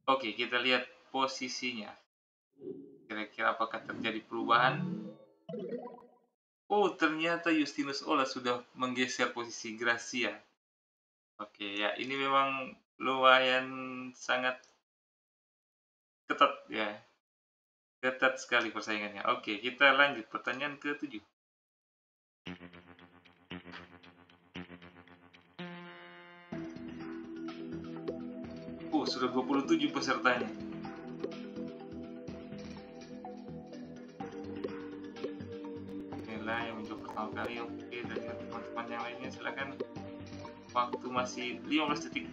A: Oke, kita lihat posisinya. Kira-kira apakah terjadi perubahan? Oh, ternyata Justinus Ola sudah menggeser posisi Gracia. Oke, ya ini memang lumayan sangat ketat ya. Ketat sekali persaingannya. Oke, kita lanjut pertanyaan ke-7. Sudah 27 pesertanya. Inilah yang menjawab pertama kali. Oke, dan teman-teman yang lainnya silakan. Waktu masih 15 detik.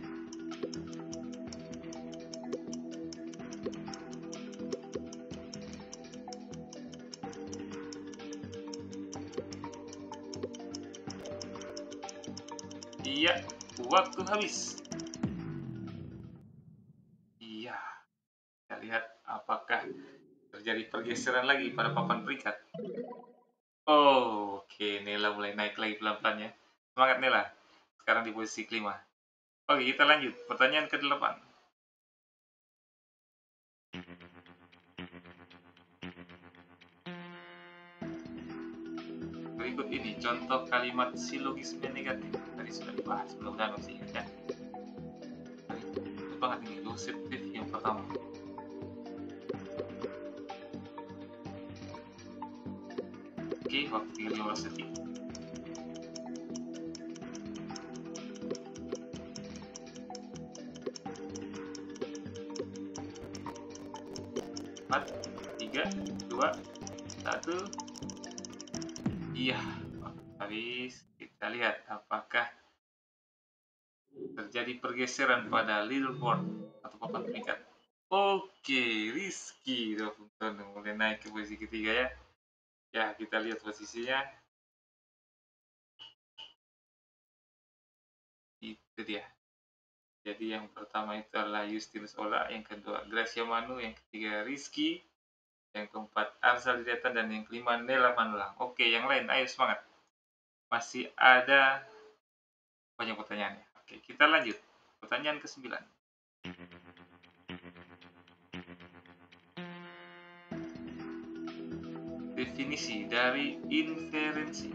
A: Iya, waktu habis. Iya, kita lihat apakah terjadi pergeseran lagi pada papan peringkat. Oh, oke, Nela mulai naik lagi pelan-pelan ya. Semangat Nela. Sekarang di posisi kelima. Oke, kita lanjut. Pertanyaan ke-8. Berikut ini contoh kalimat silogisme negatif. Tadi sudah dibahas, mudah-mudahan masih ingat ya. Itu banget ini, Joseph yang pertama. Oke, waktu 15 detik. Empat, tiga, dua, satu. Iya, habis. Kita lihat apakah terjadi pergeseran pada leaderboard atau papan peringkat. Oke, Rizky Dofuntono mulai naik ke posisi ketiga ya. Ya, kita lihat posisinya. Itu dia. Jadi yang pertama itu adalah Justinus Ola, yang kedua Gracia Manu, yang ketiga Rizky, yang keempat Arsal Dideta, dan yang kelima Nela Manulang. Oke, yang lain, ayo semangat. Masih ada banyak pertanyaannya. Oke, kita lanjut. Pertanyaan ke-9. Definisi dari inferensi.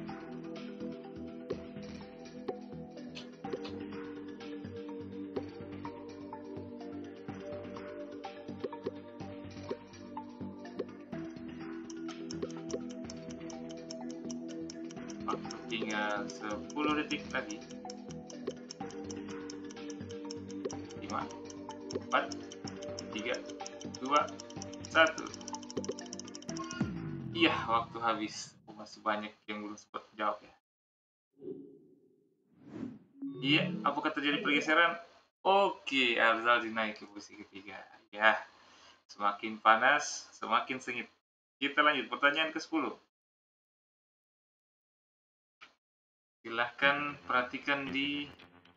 A: Waktu tinggal 10 detik lagi. 5, 4, 3, 2, 1. Iya, waktu habis. Masih banyak yang belum sempat jawab ya. Iya, apakah terjadi pergeseran? Oke, Arzal dinaik ke posisi ketiga. Ya, semakin panas, semakin sengit. Kita lanjut pertanyaan ke-10. Silahkan perhatikan di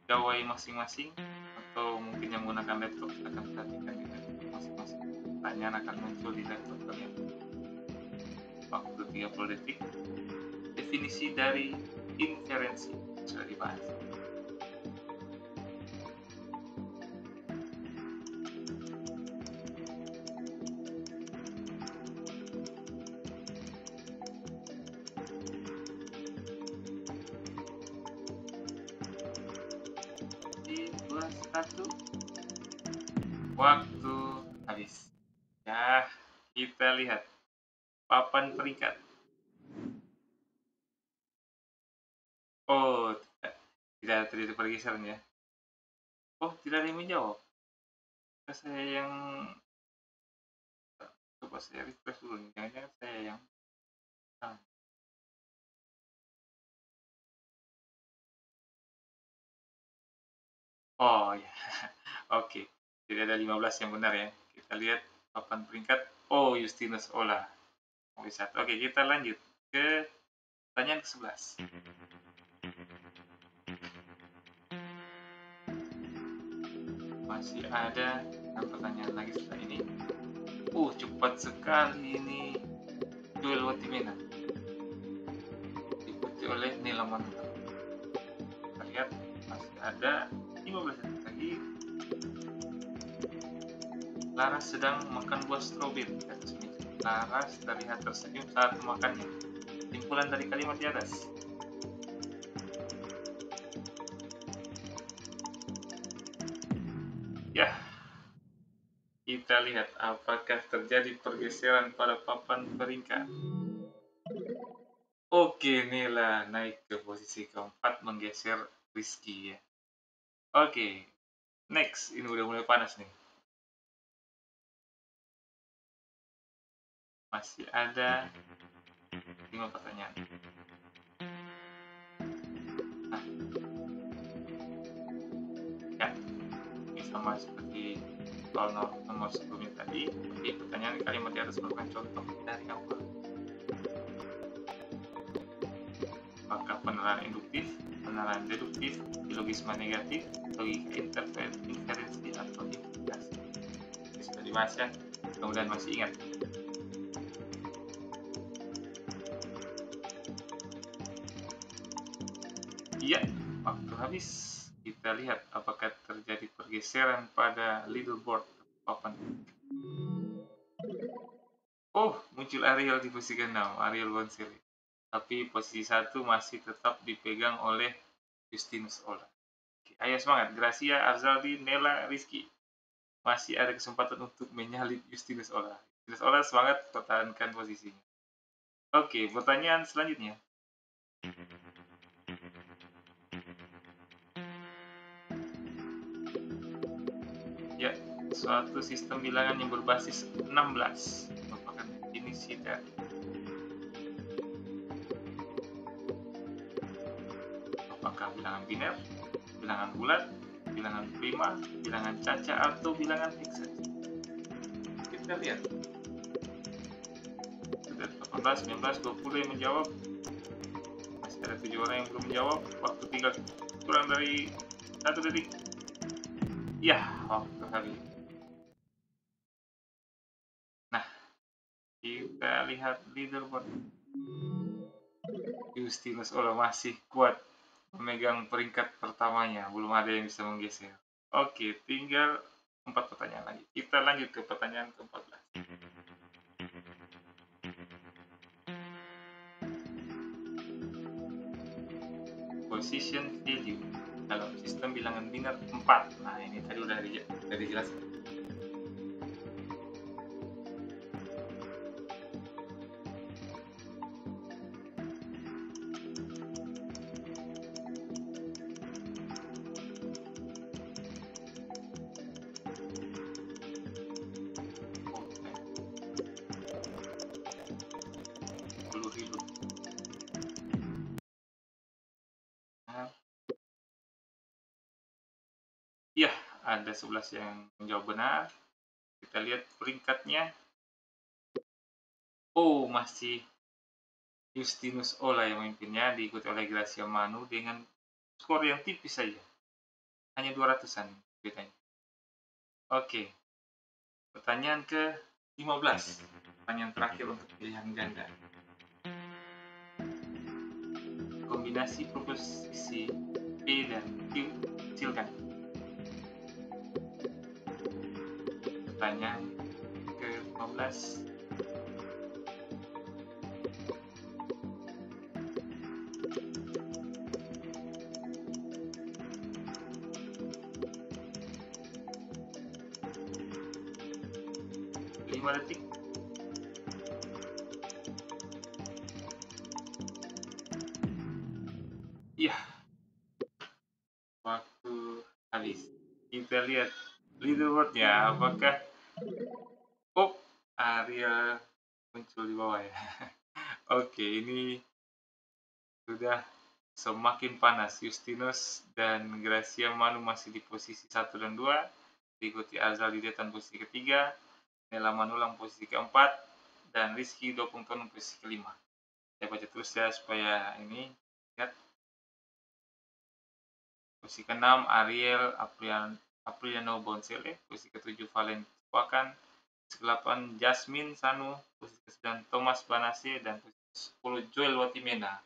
A: gawai masing-masing, atau mungkin yang menggunakan laptop silahkan perhatikan di laptop masing-masing. Pertanyaan akan muncul di laptop kalian. Waktu 30 detik. Definisi dari inferensi sudah dibahas. Satu, waktu habis. Ya, kita lihat papan peringkat. Oh, tidak terjadi pergeseran ya. Oh, tidak ada yang menjawab. Saya yang coba saya refresh dulu nih. Jangan-jangan saya yang Oh ya, oke. Jadi ada 15 yang benar ya. Kita lihat papan peringkat. Oh, Justinus Ola. posisi 1. Oke, kita lanjut ke pertanyaan ke-11. Masih ada 6 pertanyaan lagi setelah ini. Cepat sekali ini. Joel Watimena diikuti oleh Nela Manula. Kita lihat masih ada 15 detik lagi. Laras sedang makan buah stroberi di atas meja. Laras terlihat tersenyum saat memakannya. Simpulan dari kalimat di atas. Ya, kita lihat apakah terjadi pergeseran pada papan peringkat. Oke, Nela naik ke posisi keempat menggeser Rizky ya. Oke, next. Ini udah mulai panas nih. Masih ada 5 pertanyaan. Nah, ya, ini sama seperti soal nomor sebelumnya tadi. Tapi pertanyaan kalimat di atas merupakan contoh dari apa? Apakah penerahan induktif, penerahan deduktif, silogisma negatif, logika inferensi, atau implikasi? Ini sudah dibahas ya, mudah-mudahan masih ingat. Iya, waktu habis. Kita lihat apakah terjadi pergeseran pada leaderboard papan. Muncul Ariel di posisi ke-6, Ariel Bonseli. Tapi posisi 1 masih tetap dipegang oleh Justinus Ola. Oke, ayo semangat, Gracia, Arzaldi, Nela, Rizky. Masih ada kesempatan untuk menyalip Justinus Ola. Justinus Ola, semangat, pertahankan posisinya. Oke, pertanyaan selanjutnya. Ya, suatu sistem bilangan yang berbasis 16 merupakan definisi dari apakah bilangan biner, bilangan bulat, bilangan prima, bilangan caca, atau bilangan heksa. Kita lihat. Sudah 18, 19, 20 yang menjawab. Masih ada 7 orang yang belum menjawab. Waktu tinggal kurang dari 1 detik. Ya, waktu habis. Nah, kita lihat leaderboard. Justinus Ola masih kuat memegang peringkat pertamanya, belum ada yang bisa menggeser. Oke, tinggal 4 pertanyaan lagi. Kita lanjut ke pertanyaan ke-14. Position value dalam sistem bilangan biner 4. Nah, ini tadi udah dijelaskan. Ya, ada 11 yang menjawab benar. Kita lihat peringkatnya. Masih Justinus Ola yang memimpinnya, diikuti oleh Gracia Manu dengan skor yang tipis saja. Hanya 200-an bedanya. Oke. Pertanyaan ke-15. Pertanyaan terakhir untuk pilihan ganda. Kombinasi proposisi P dan Q kecilkan. Pertanyaan ke-15. Detik. Iya, waktu habis. Kita lihat leaderboardnya, apakah Ariel muncul di bawah ya. Oke, ini sudah semakin panas. Justinus dan Gracia Manu masih di posisi 1 dan 2, diikuti Azal di depan posisi ketiga, Nela Manulang posisi keempat, dan Rizky Dopung Tonung posisi kelima. Saya baca terus ya supaya ini lihat. Posisi ke-6 Ariel Apriano Bonsele, posisi ke-7 Valen Wakan, posisi ke-8 Jasmine Sanu, posisi ke-9 Thomas Banase, dan posisi ke-10 Joel Watimena.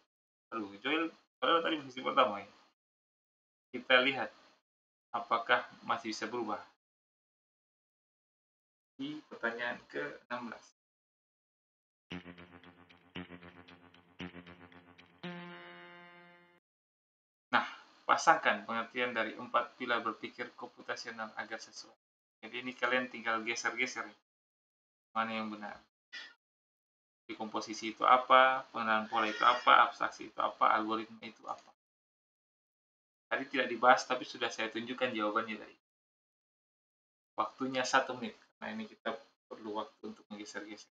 A: Aduh, Joel padahal tadi posisi pertama ya. Kita lihat apakah masih bisa berubah. Di pertanyaan ke-16. Nah, pasangkan pengertian dari 4 pilar berpikir komputasional agar sesuai. Jadi ini kalian tinggal geser-geser mana yang benar. Dekomposisi itu apa, pengenalan pola itu apa, abstraksi itu apa, algoritma itu apa. Tadi tidak dibahas tapi sudah saya tunjukkan jawabannya tadi. Waktunya 1 menit. Nah ini kita perlu waktu untuk menggeser-geser.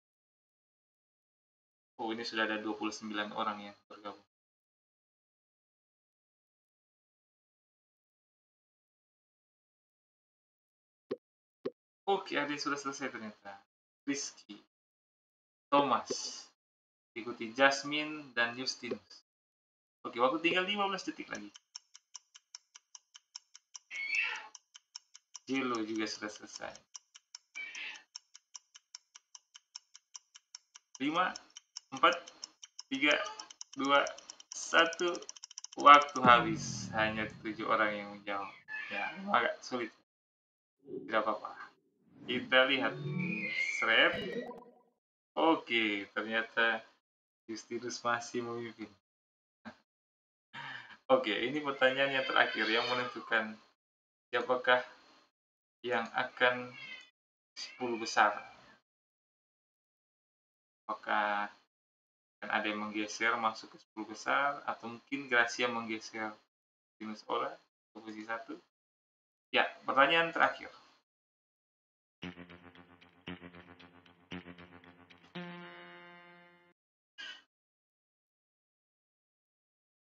A: Oh ini sudah ada 29 orang yang bergabung. Oke, ada yang sudah selesai ternyata. Rizky, Thomas, ikuti Jasmine dan Justinus. Oke, waktu tinggal 15 detik lagi. Jilo juga sudah selesai. 5, 4, 3, 2, 1. Waktu habis. Hanya 7 orang yang menjawab. Ya, agak sulit. Tidak apa-apa. Kita lihat. Srep. Oke, ternyata Justinus masih memimpin. Oke, ini pertanyaan yang terakhir yang menentukan siapakah yang akan 10 besar. Apakah akan ada yang menggeser masuk ke 10 besar atau mungkin Gracia menggeser Justinus Ola ke posisi 1. Ya, pertanyaan terakhir.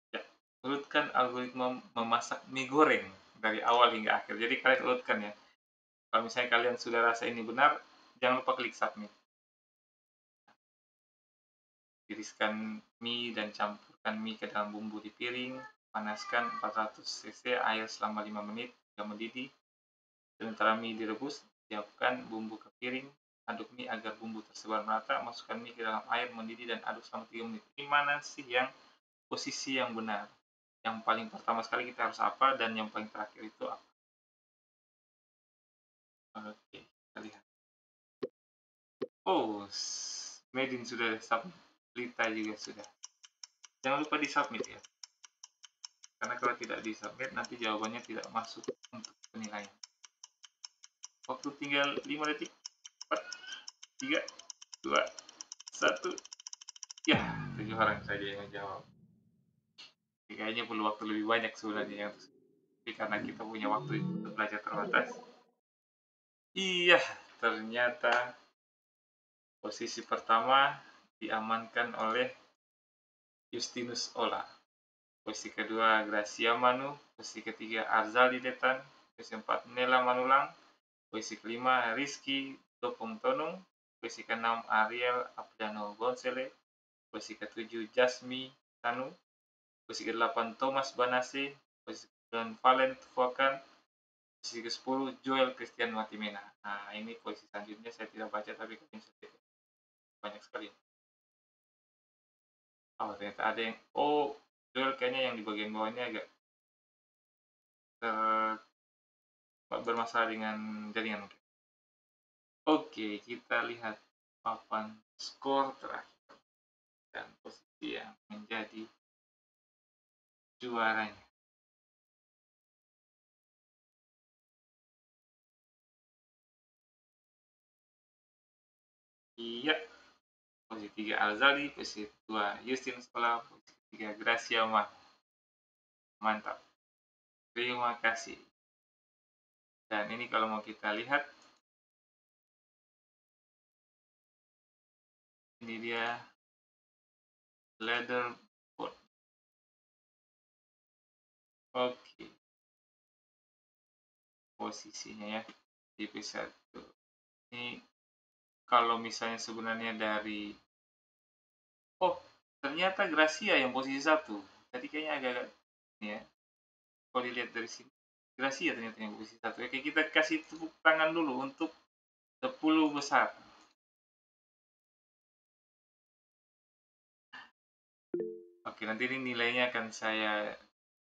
A: Ya, urutkan algoritma memasak mie goreng dari awal hingga akhir. Jadi kalian urutkan ya. Kalau misalnya kalian sudah rasa ini benar, jangan lupa klik submit. Tiriskan mie dan campurkan mie ke dalam bumbu di piring. Panaskan 400 cc air selama 5 menit hingga mendidih. Sementara mie direbus, siapkan bumbu ke piring. Aduk mie agar bumbu tersebar merata. Masukkan mie ke dalam air mendidih dan aduk selama 3 menit. Ini mana sih yang posisi yang benar? Yang paling pertama sekali kita harus apa dan yang paling terakhir itu apa? Oke, kita lihat. Oh, Medin sudah submit. Lita juga sudah. Jangan lupa di submit ya. Karena kalau tidak di submit nanti jawabannya tidak masuk untuk penilaian. Waktu tinggal 5 detik. 4, 3, 2, 1. Ya, 7 orang saja yang menjawab. Kayaknya perlu waktu lebih banyak sebenarnya. Tapi karena kita punya waktu untuk belajar terbatas. Iya, ternyata posisi pertama diamankan oleh Justinus Ola. Posisi kedua Gracia Manu, posisi ketiga Arzali Detan, posisi keempat Nela Manulang, posisi kelima Rizky Dopung Tonung, posisi keenam Ariel Apriano Bonsele, posisi ketujuh Jasmine Sanu, posisi ke-8 Thomas Banase, posisi ke-9 Valen Fuakan, posisi ke-10 Joel Christian Watimena. Nah ini posisi selanjutnya saya tidak baca tapi kalian sudah banyak sekali. Oh ternyata ada yang Joel kayaknya yang di bagian bawahnya agak bermasalah dengan jaringan. Oke, kita lihat papan skor terakhir dan posisi yang menjadi juaranya. Iya, posisi 3 Alzali, posisi 2 Justin Sekolah, posisi 3 Gracia Mah. Mantap. Terima kasih. Dan ini kalau mau kita lihat, ini dia leaderboard. Oke. Posisinya ya di P1. Ini kalau misalnya sebenarnya dari ternyata Gracia yang posisi 1. Tadi kayaknya agak-agak ya. Kalau dilihat dari sini, Gracia ternyata yang posisi 1. Oke, kita kasih tepuk tangan dulu untuk 10 besar. Oke, nanti ini nilainya akan saya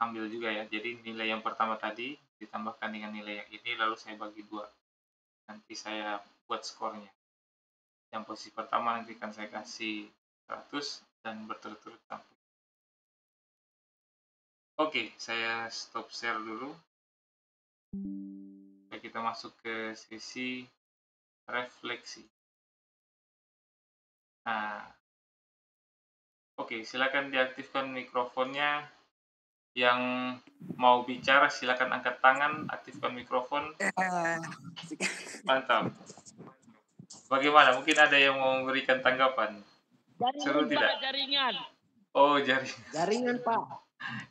A: ambil juga ya. Jadi nilai yang pertama tadi ditambahkan dengan nilai yang ini, lalu saya bagi 2. Nanti saya buat skornya. Yang posisi pertama nanti akan saya kasih 100 dan berturut-turut sampai. Oke, saya stop share dulu. Kita masuk ke sesi refleksi. Nah, oke, silakan diaktifkan mikrofonnya. Yang mau bicara silakan angkat tangan, aktifkan mikrofon. Mantap. Bagaimana? Mungkin ada yang mau memberikan tanggapan. Seru tidak?
D: Jaringan.
A: Oh, jaringan.
B: Jaringan, Pak.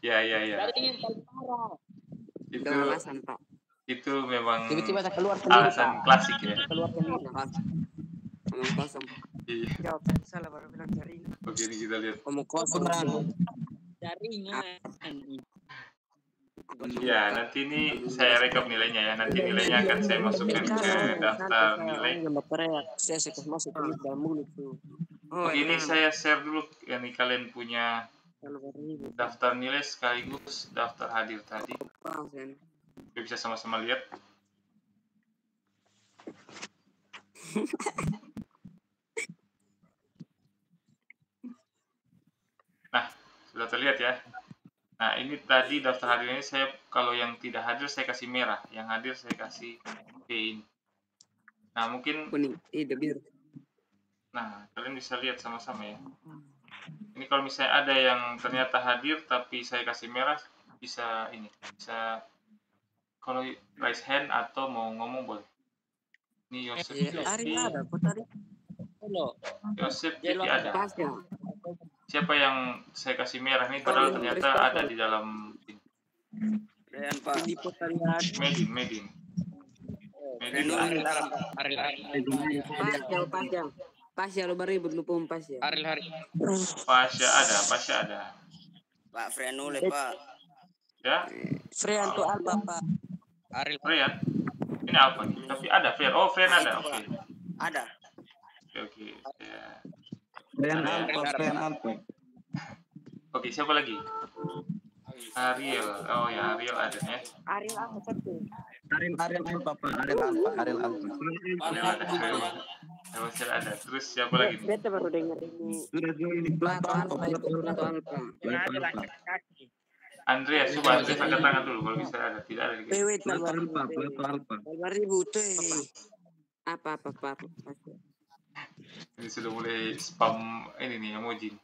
A: Ya.
D: Jaringan parah.
A: Itu memang
B: Tiba-tiba tak keluar sendiri,
A: alasan
B: Pak.
A: klasik ya.
B: Keluar sendiri, Pak. Omong kosong.
A: Iya.
B: Jawab salah baru bilang jaringan.
A: Oke, ini kita lihat.
B: Omong kosong.
D: Jaringan.
A: Ya, nanti ini saya rekap nilainya ya. Nanti nilainya akan saya masukkan ke daftar nilai. Oke, ini saya share dulu. Ini kalian punya daftar nilai sekaligus daftar hadir tadi. Kita bisa sama-sama lihat. Nah, sudah terlihat ya. Nah, ini tadi daftar hadir ini saya kalau yang tidak hadir saya kasih merah, yang hadir saya kasih pink. Nah, mungkin nah, kalian bisa lihat sama-sama ya. Ini kalau misalnya ada yang ternyata hadir tapi saya kasih merah, bisa kalau raise hand atau mau ngomong boleh. Ini Yosef Devi. Yosef Devi ada. Siapa yang saya kasih merah nih padahal ternyata ada di dalam ini. Medin
B: Pasya lo baribut lu pun Pasya.
A: Pasya ada.
E: Pak Frianule, Pak.
A: Ya.
B: Frian tuh Alba, Pak.
A: Frian. Ini apa nih? Tapi ada Frian. Oh, Frian ada. Oke.
E: Ada.
A: Oke. Ya.
F: Frian Alpa.
A: Oke, siapa lagi? Ariel. Oh ya, Ariel ada ya.
B: Ariel apa satu?
F: Ariel Alpa, Pak. Ariel Alpa.
A: Masih ada. Terus siapa lagi nih?
B: Beta baru dengar ini.
F: Sudah ini Plato Alpa.
A: Andreas, coba Andreas angkat tangan dulu kalau bisa ada. Tidak ada lagi.
F: Plato Alpa.
B: 2000 tuh. Apa.
A: Ini sudah mulai spam ini nih emoji.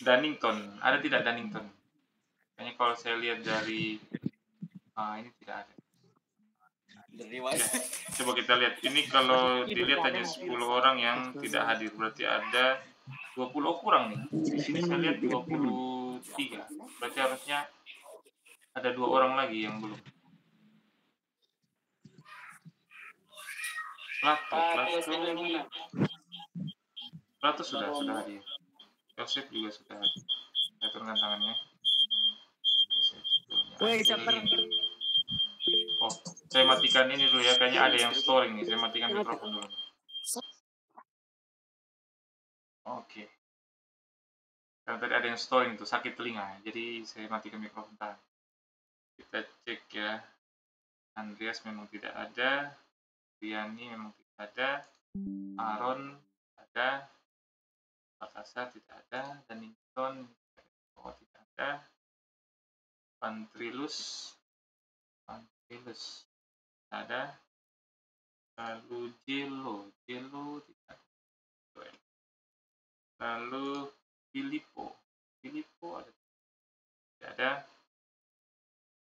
A: Dunnington, ada tidak Dunnington? Kayaknya kalau saya lihat dari ini tidak ada. Ya, coba kita lihat. Ini kalau dilihat hanya 10 orang yang tidak hadir, berarti ada 20 kurang nih. Di sini saya lihat 23. Berarti harusnya ada 2 orang lagi yang belum. Plato sudah hadir. Yosef juga sudah hadir. Saya turunkan tangannya. Oh, saya matikan ini dulu ya. Kayaknya ada yang storing nih. Saya matikan mikrofon dulu. Oke. Karena tadi ada yang storing itu sakit telinga. Jadi saya matikan mikrofon tadi. Kita cek ya. Andreas memang tidak ada. Riani memang tidak ada. Aaron ada. Baltasar tidak ada. Dan Nixon tidak ada. Pantrilus tidak ada. Lalu Jelo tidak ada. Lalu Filippo ada tidak ada.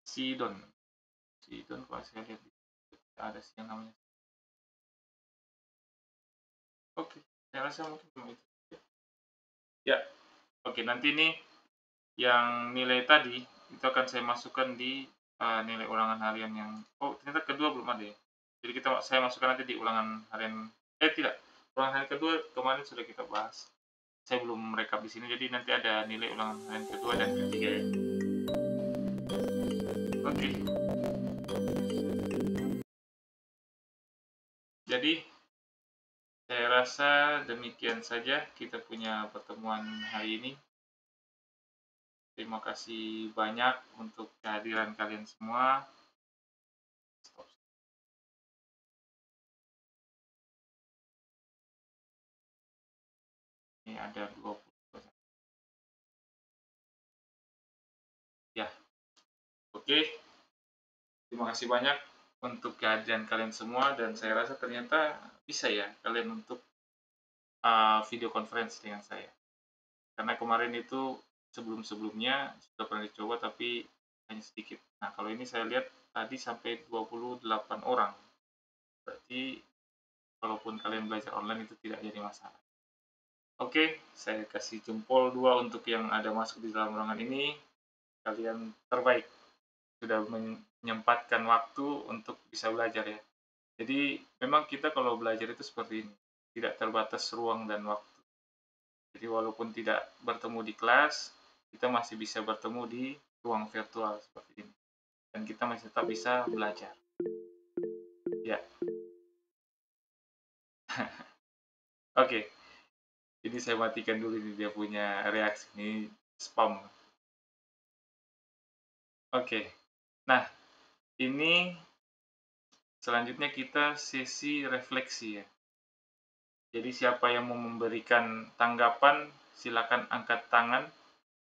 A: Sidon kalau saya lihat tidak ada sih yang namanya. Oke, saya rasa mungkin cuma itu. Ya, oke, nanti nih yang nilai tadi itu akan saya masukkan di nilai ulangan harian yang ternyata kedua belum ada ya. Jadi saya masukkan nanti di ulangan harian tidak, ulangan harian kedua kemarin sudah kita bahas. Saya belum rekap di sini, jadi nanti ada nilai ulangan harian kedua dan ketiga ya. Oke. Jadi saya rasa demikian saja kita punya pertemuan hari ini. Terima kasih banyak untuk kehadiran kalian semua. Ini ada 20. Ya. Oke. Terima kasih banyak untuk kehadiran kalian semua, dan saya rasa ternyata bisa ya kalian untuk video conference dengan saya. Karena kemarin itu sebelum-sebelumnya sudah pernah dicoba tapi hanya sedikit. Nah, kalau ini saya lihat tadi sampai 28 orang. Berarti walaupun kalian belajar online itu tidak jadi masalah. Oke, saya kasih jempol 2 untuk yang ada masuk di dalam ruangan ini. Kalian terbaik. Sudah menyempatkan waktu untuk bisa belajar ya. Jadi memang kita kalau belajar itu seperti ini. Tidak terbatas ruang dan waktu. Jadi walaupun tidak bertemu di kelas, kita masih bisa bertemu di ruang virtual seperti ini. Dan kita masih tetap bisa belajar. Ya. Oke. Jadi saya matikan dulu ini, dia punya reaksi ini spam. Oke. Nah, ini selanjutnya kita sesi refleksi ya. Jadi siapa yang mau memberikan tanggapan, silakan angkat tangan.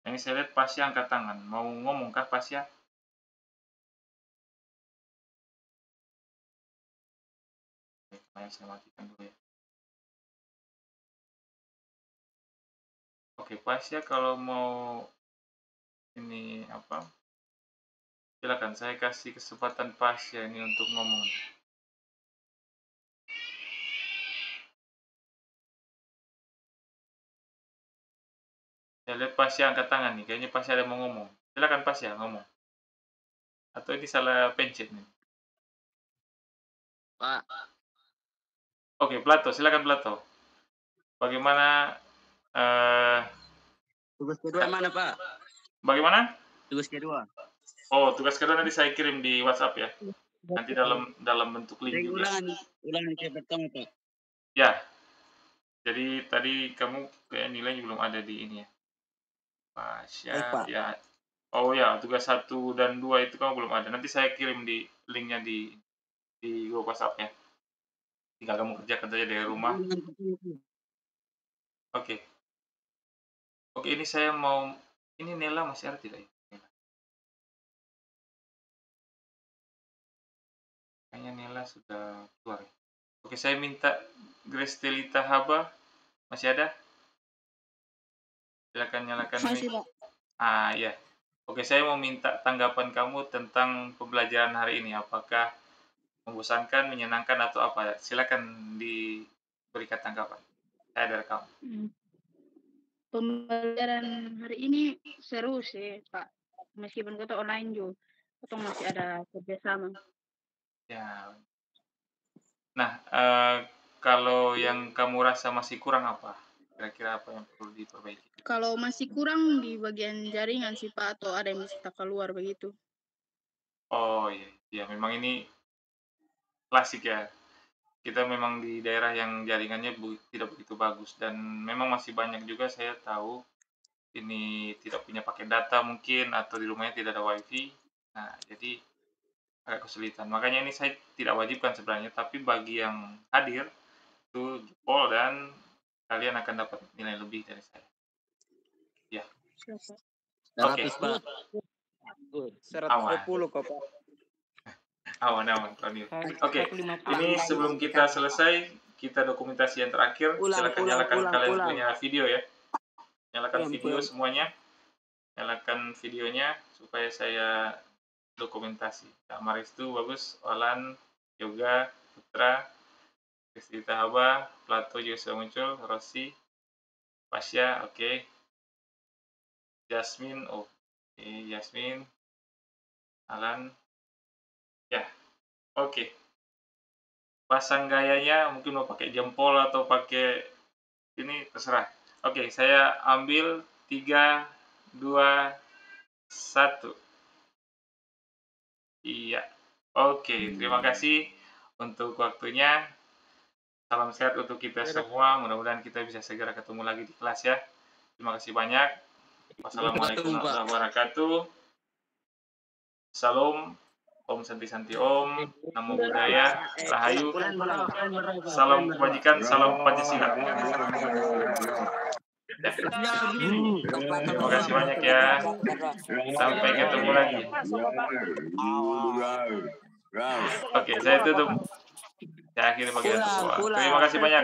A: Ini saya lihat Pasya angkat tangan. Mau ngomong kah Pasya? Baik, saya matikan dulu ya. Oke, Pasya kalau mau ini apa? Silakan, saya kasih kesempatan Pasya ini untuk ngomong. Saya lihat Pasya angkat tangan nih, kayaknya Pasya ada mau ngomong. Silakan Pasya ngomong. Atau ini salah pencet nih?
B: Pak.
A: Oke, Plato, silakan Plato. Bagaimana
E: Tugas kedua mana, Pak?
A: bagaimana?
E: Tugas kedua.
A: Oh, tugas kedua nanti saya kirim di WhatsApp ya. Nanti dalam bentuk link juga.
E: Ulangan yang pertama, Pak.
A: Ya. Jadi tadi kamu kayak nilainya belum ada di ini ya. Pasya,
E: Pak.
A: ya. Oh ya, tugas 1 dan 2 itu kamu belum ada. Nanti saya kirim di linknya di grup WhatsApp ya. Tinggal kamu kerjakan saja dari rumah. Oke. Oke, ini saya mau, ini Nela masih ada tidak ya? Nela. Kayaknya Nela sudah keluar ya. Oke, saya minta Grace Telita Haba, masih ada? Silakan nyalakan mic.
C: Masih, Pak.
A: Ya. Oke, saya mau minta tanggapan kamu tentang pembelajaran hari ini. Apakah membosankan, menyenangkan, atau apa? Silakan diberikan tanggapan. Saya ada rekam.
C: Pembelajaran hari ini seru sih, Pak. Meskipun kita online juga, kita masih ada kerjasama.
A: Ya. Nah, kalau yang kamu rasa masih kurang apa? Kira-kira apa yang perlu diperbaiki?
C: Kalau masih kurang di bagian jaringan sih, Pak, atau ada yang bisa keluar begitu.
A: Oh iya, ya memang ini klasik ya. Kita memang di daerah yang jaringannya tidak begitu bagus, dan memang masih banyak juga saya tahu ini tidak punya paket data mungkin, atau di rumahnya tidak ada wifi. Nah, jadi agak kesulitan. Makanya ini saya tidak wajibkan sebenarnya, tapi bagi yang hadir itu jempol dan kalian akan dapat nilai lebih dari saya. Ya.
C: Siapa?
A: Oke.
E: 100, Pak.
D: 120 kok, Pak.
A: Aman, Tonil. Oke, ini sebelum kita selesai, kita dokumentasi yang terakhir. Silakan nyalakan kalian punya video ya. Nyalakan video semuanya. Nyalakan videonya supaya saya dokumentasi. Kak Maristu bagus, Olan, Yoga, Putra, Kristita Haba, Plato juga sudah muncul, Rossi, Pasya, oke. Jasmine, oke, Jasmine, Alan, ya, oke. pasang gayanya, mungkin mau pakai jempol atau pakai ini terserah. Oke, saya ambil 3, 2, 1. Iya. Oke, terima kasih untuk waktunya. Salam sehat untuk kita semua. Mudah-mudahan kita bisa segera ketemu lagi di kelas ya. Terima kasih banyak. Wassalamualaikum warahmatullahi wabarakatuh. Salam. Om Santi Santi Om. Namo Buddhaya. Rahayu. Salam kebajikan. Salam Pancasila. Ya. Terima kasih banyak ya. Sampai ketemu lagi. Oke, saya tutup. Saya akhiri bagian kedua. Terima kasih banyak.